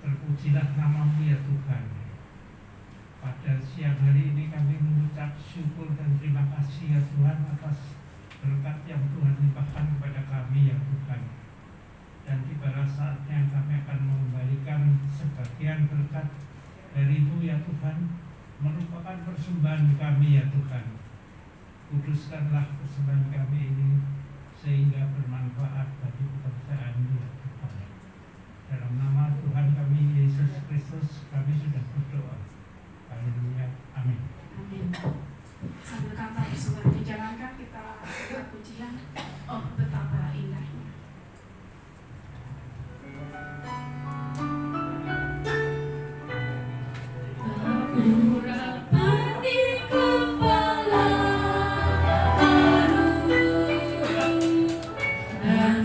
terpujilah nama-Mu ya Tuhan. Pada siang hari ini kami mengucap syukur dan terima kasih ya Tuhan atas berkat yang Tuhan limpahkan kepada kami ya Tuhan. Dan tibalah saatnya kami akan mengembalikan sebagian berkat dari-Mu ya Tuhan, merupakan persembahan kami ya Tuhan. Kuduskanlah persembahan kami ini sehingga bermanfaat bagi pekerjaan-Mu ya Tuhan. Dalam nama Tuhan kami Yesus Kristus kami sudah berdoa. Haleluya. Amin. Amin. Sambil kata persembahan dijalankan, kita pujian. Oh, betapa indahnya. Dan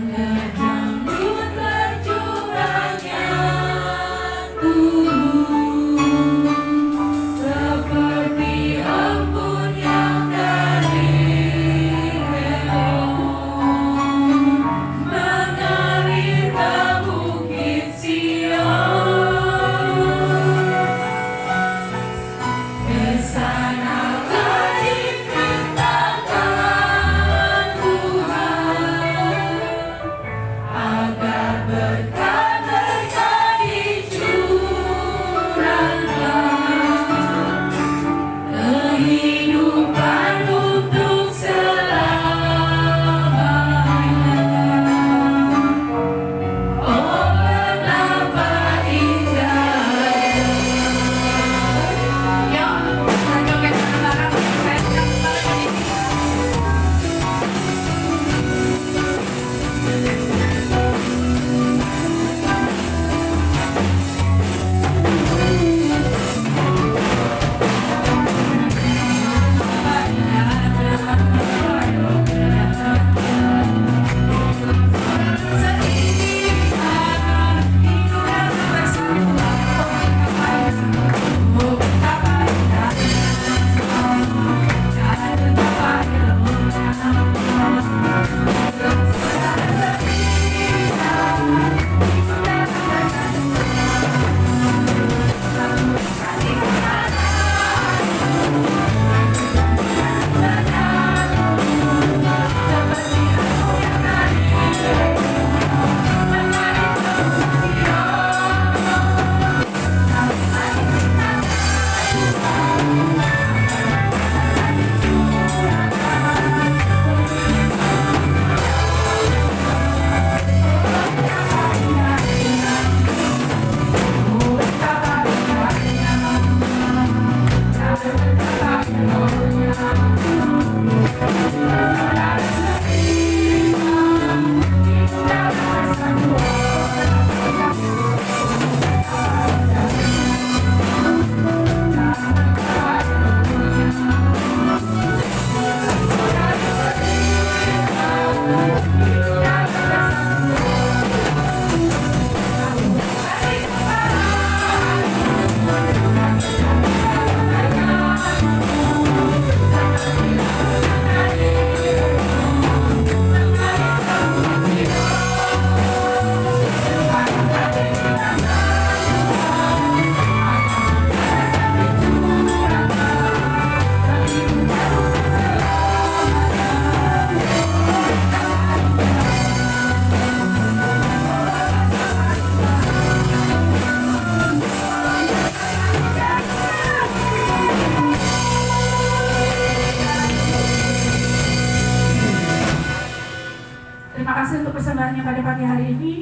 persembahannya pada pagi hari ini.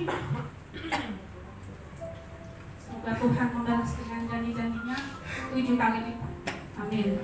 Semoga Tuhan membalas dengan janji-janjinya 7 kali lipat. Amin.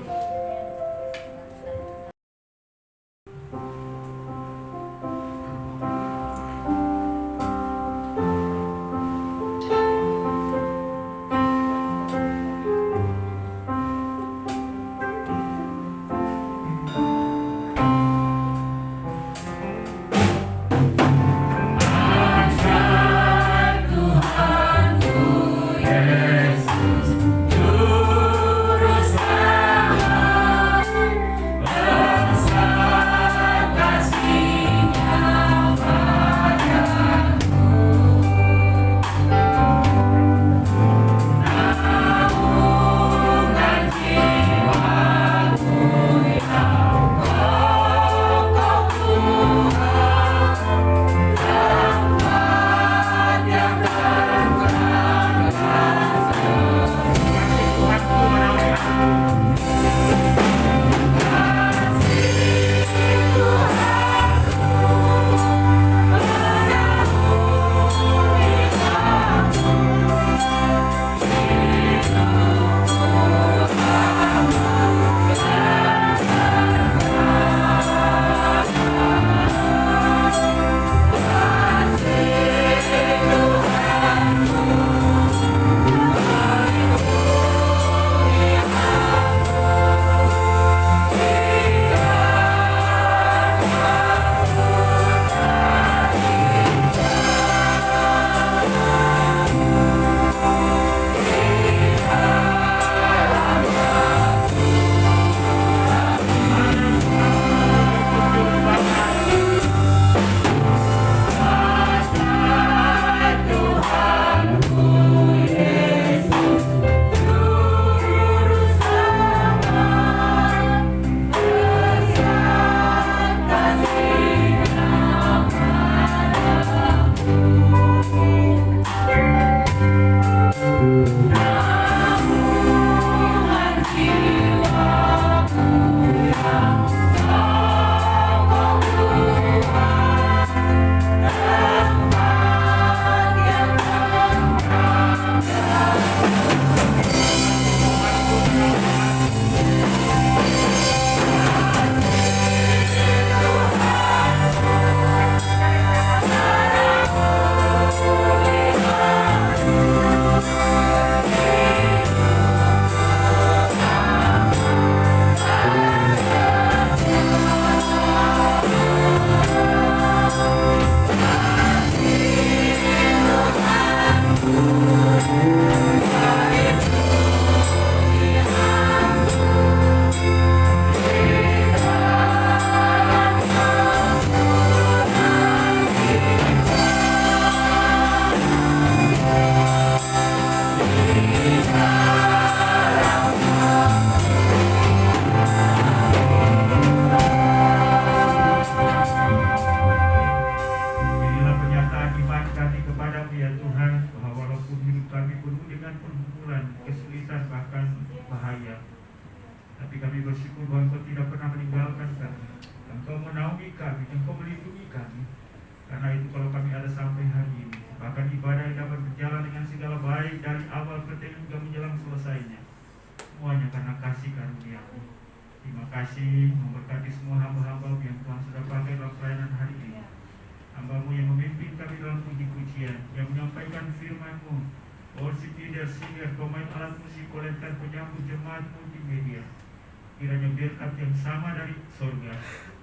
Kiranya berkat yang sama dari sorga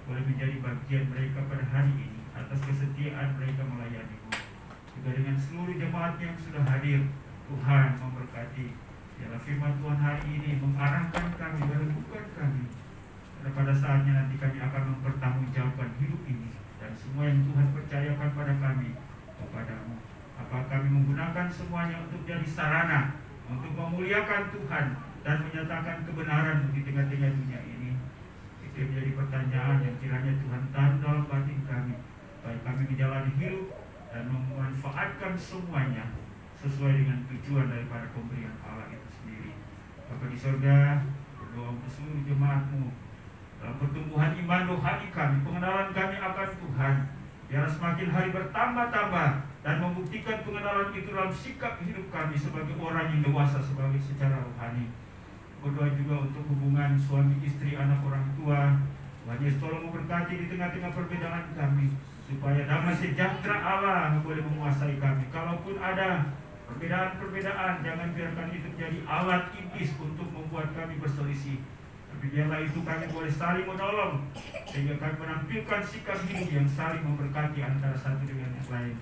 boleh menjadi bagian mereka pada hari ini atas kesetiaan mereka melayani-Mu. Juga dengan seluruh jemaat yang sudah hadir, Tuhan memberkati. Biarlah firman Tuhan hari ini mengarahkan kami, menentukan kami. Dan pada saatnya nanti kami akan mempertanggungjawabkan hidup ini dan semua yang Tuhan percayakan pada kami kepada-Mu. Apa kami menggunakan semuanya untuk jadi sarana untuk memuliakan Tuhan dan menyatakan kebenaran di tengah-tengah dunia ini? Itu menjadi pertanyaan yang kiranya Tuhan taruh dalam batin kami, baik kami menjalani hidup dan memanfaatkan semuanya sesuai dengan tujuan daripada pemberian Allah itu sendiri. Bapa di sorga, berdoa untuk seluruh jemaat-Mu dalam pertumbuhan iman rohani kami, pengenalan kami akan Tuhan, Biar semakin hari bertambah-tambah dan membuktikan pengenalan itu dalam sikap hidup kami sebagai orang yang dewasa sebagai secara rohani. Berdoa juga untuk hubungan suami istri, anak orang tua. Tuhan Yesus tolong memberkati di tengah-tengah perbedaan kami, supaya damai sejahtera Allah boleh menguasai kami. Kalaupun ada perbedaan-perbedaan, jangan biarkan itu menjadi alat iblis untuk membuat kami berselisih. Tapi biarlah itu kami boleh saling menolong, sehingga kami menampilkan sikap hidup yang saling memberkati antara satu dengan yang lain.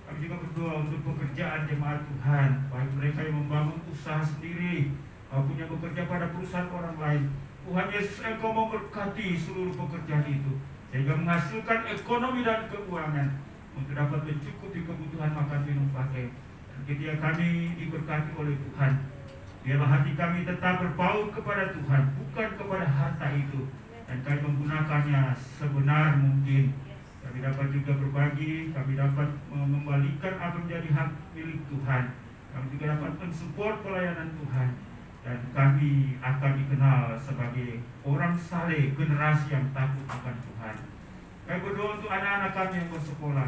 Kami juga berdoa untuk pekerjaan jemaat Tuhan, baik mereka yang membangun usaha sendiri maupun yang bekerja pada perusahaan orang lain. Tuhan Yesus, Engkau memberkati seluruh pekerjaan itu, sehingga menghasilkan ekonomi dan keuangan untuk dapat mencukupi kebutuhan makan minum pakai. Dan ketika kami diberkati oleh Tuhan, biarlah hati kami tetap berpaut kepada Tuhan, bukan kepada harta itu, dan kami menggunakannya sebenar mungkin. Kami dapat juga berbagi, kami dapat mengembalikan apa menjadi hak milik Tuhan. Kami juga dapat mensupport pelayanan Tuhan, dan kami akan dikenal sebagai orang saleh, generasi yang takut akan Tuhan. Kami berdoa untuk anak-anak kami yang bersekolah,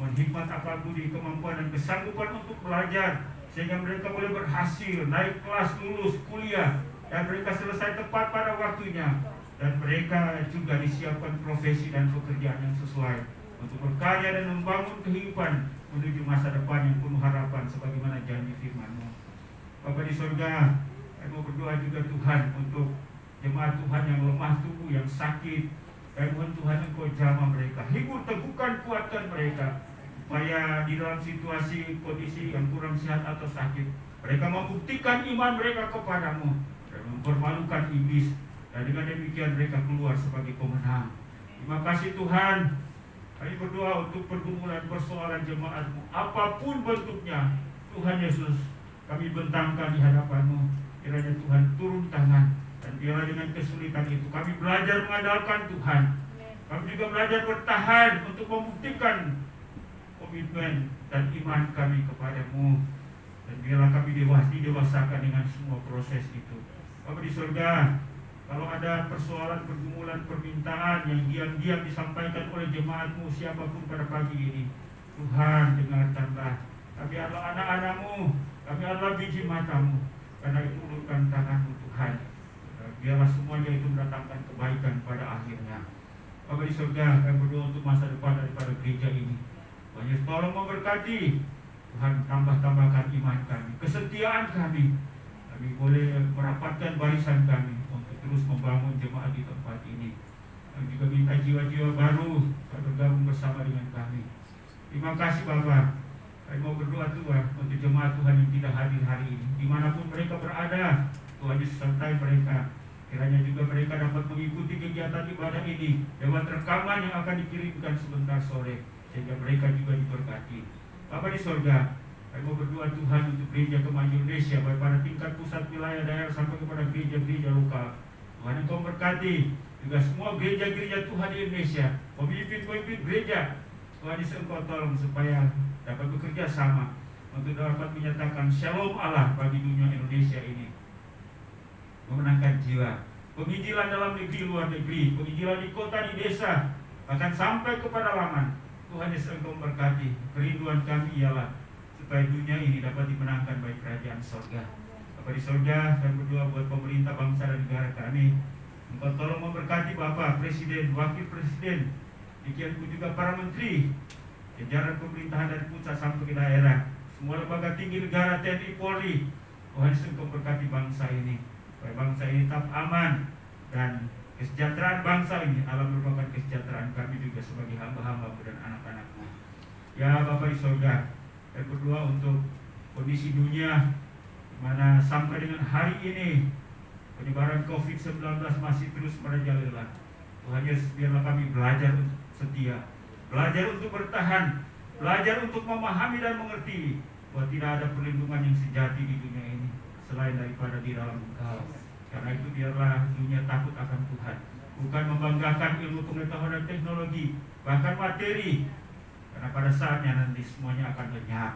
mohon hikmat akal budi, kemampuan dan kesanggupan untuk belajar, sehingga mereka boleh berhasil naik kelas, lulus kuliah, dan mereka selesai tepat pada waktunya, dan mereka juga disiapkan profesi dan pekerjaan yang sesuai untuk berkarya dan membangun kehidupan menuju masa depan yang penuh harapan sebagaimana janji firman-Mu. Bapa di surga, kami mau berdoa juga Tuhan untuk jemaat Tuhan yang lemah tubuh, yang sakit. Kami mohon Tuhan Engkau jamah mereka, hibur, teguhkan, kuatkan mereka, supaya di dalam situasi kondisi yang kurang sehat atau sakit, mereka membuktikan iman mereka kepadamu dan mempermalukan iblis, dan dengan demikian mereka keluar sebagai pemenang. Terima kasih Tuhan. Kami berdoa untuk pergumulan persoalan jemaat-Mu, apapun bentuknya, Tuhan Yesus, kami bentangkan di hadapan-Mu. Kiranya Tuhan turun tangan, dan biarlah dengan kesulitan itu kami belajar mengandalkan Tuhan. Kami juga belajar bertahan untuk membuktikan komitmen dan iman kami kepadamu, dan biarlah kami didewasakan dengan semua proses itu. Bapa di surga, kalau ada persoalan, pergumulan, permintaan yang diam-diam disampaikan oleh jemaat-Mu siapapun pada pagi ini, Tuhan dengarkanlah. Kami adalah anak-anak-Mu, kami adalah biji mata-Mu, karena itu ulurkan tangan-Mu Tuhan. Biarlah semuanya itu mendatangkan kebaikan pada akhirnya. Bapa di surga, kami berdoa untuk masa depan daripada gereja ini. Tuhan Yesus tolong memberkati. Tuhan tambah-tambahkan iman kami, kesetiaan kami. Kami boleh merapatkan barisan kami untuk terus membangun jemaat di tempat ini. Kami juga minta jiwa-jiwa baru bergabung bersama dengan kami. Terima kasih Bapa. Kami mau berdoa Tuhan untuk jemaat Tuhan yang tidak hadir hari ini, dimanapun mereka berada. Tuhan Yesus sertai mereka. Kiranya juga mereka dapat mengikuti kegiatan ibadah ini lewat rekaman yang akan dikirimkan sebentar sore, sehingga mereka juga diberkati. Bapa di surga, kami mau berdoa Tuhan untuk gereja Kemajuan Indonesia, baik pada tingkat pusat, wilayah, daerah, sampai kepada gereja-gereja lokal. Tuhan Engkau berkati juga semua gereja-gereja Tuhan di Indonesia, pemimpin-pemimpin gereja. Tuhan Yesus Engkau tolong supaya dapat bekerja sama untuk dapat menyatakan shalom Allah bagi dunia Indonesia ini, memenangkan jiwa, penginjilan dalam negeri, luar negeri, penginjilan di kota, di desa, bahkan sampai ke pedalaman. Tuhan Yesus Engkau berkati. Kerinduan kami ialah supaya dunia ini dapat dimenangkan bagi kerajaan surga. Bapa di surga, kami berdoa buat pemerintah bangsa dan negara kami. Engkau tolong memberkati Bapak Presiden, Wakil Presiden, demikian juga para menteri, jajaran pemerintahan dari pusat sampai ke daerah, semua lembaga tinggi negara, TNI, Polri. Tuhan Yesus Engkau berkati bangsa ini, supaya bangsa ini tetap aman, dan kesejahteraan bangsa ini adalah merupakan kesejahteraan kami juga sebagai hamba-hamba-Mu dan anak-anak-Mu. Ya Bapa di surga, saya berdoa untuk kondisi dunia, di mana sampai dengan hari ini penyebaran COVID-19 masih terus merajalela. Tuhan Yesus, biarlah kami belajar untuk setia, belajar untuk bertahan, belajar untuk memahami dan mengerti bahwa tidak ada perlindungan yang sejati di dunia ini selain daripada di dalam Engkau. Karena itu biarlah dunia takut akan Tuhan, bukan membanggakan ilmu pengetahuan dan teknologi, bahkan materi, karena pada saatnya nanti semuanya akan lenyap.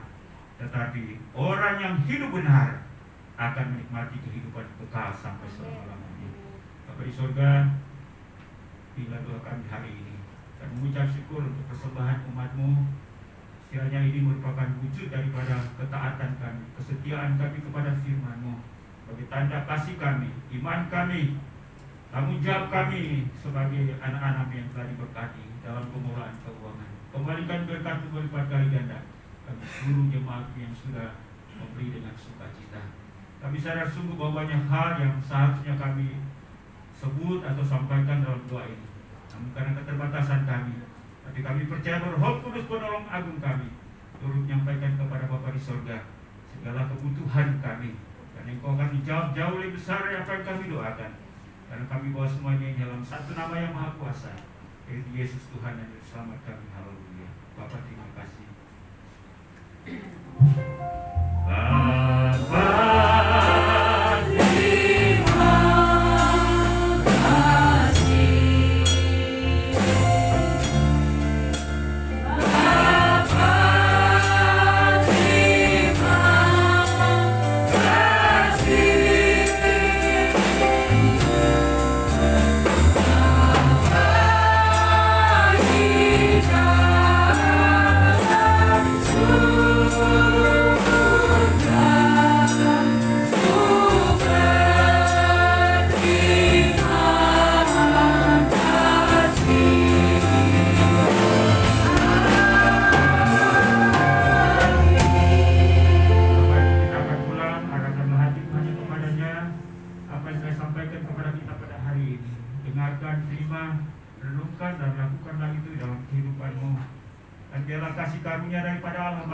Tetapi orang yang hidup benar akan menikmati kehidupan kekal sampai selama-lamanya. Bapa di surga, bila doa kami hari ini, dan mengucap syukur untuk persembahan umat-Mu. Kiranya ini merupakan wujud daripada ketaatan kami, kesetiaan kami kepada firman-Mu, sebagai tanda kasih kami, iman kami, tanggung jawab kami sebagai anak-anak yang telah diberkati dalam pengelolaan keuangan. Kembalikan berkat-Mu berlipat kali ganda bagi seluruh jemaat yang sudah memberi dengan sukacita. Kami sadar sungguh bahwa banyak hal yang seharusnya kami sebut atau sampaikan dalam doa ini, namun karena keterbatasan kami, tapi kami percaya bahwa Roh Kudus penolong agung kami turut menyampaikan kepada Bapa di sorga segala kebutuhan kami, dan Engkau akan menjawab jauh lebih besar dari apa yang kami doakan, karena kami bawa semuanya dalam satu nama yang maha kuasa, yaitu Yesus Tuhan dan Juru Selamat kami. Haleluya. Bapa, terima kasih.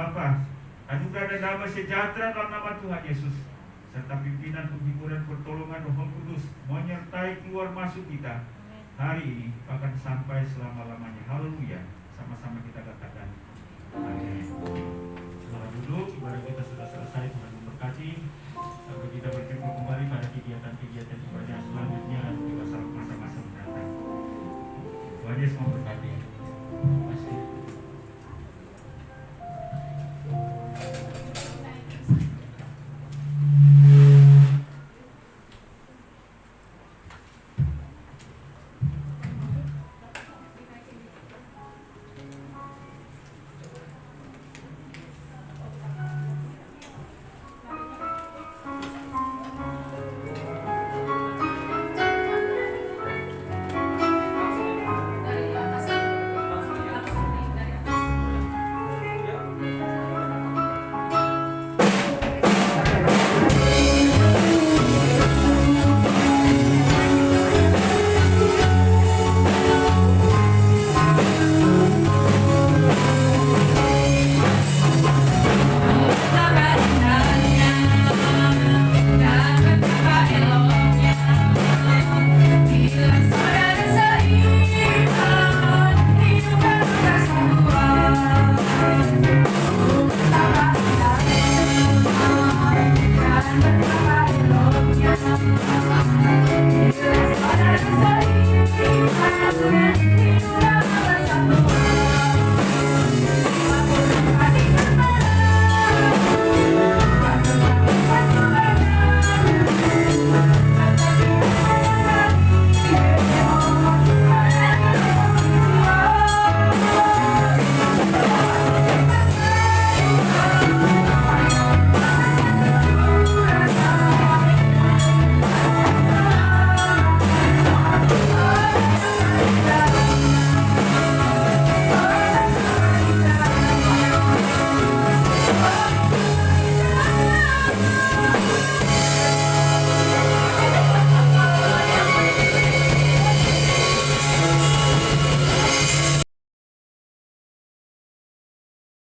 Bapa, sejahtera dalam nama Tuhan Yesus, serta pimpinan penghiburan pertolongan Roh Kudus menyertai keluar masuk kita hari ini bahkan sampai selama-lamanya. Haleluya. Sama-sama kita katakan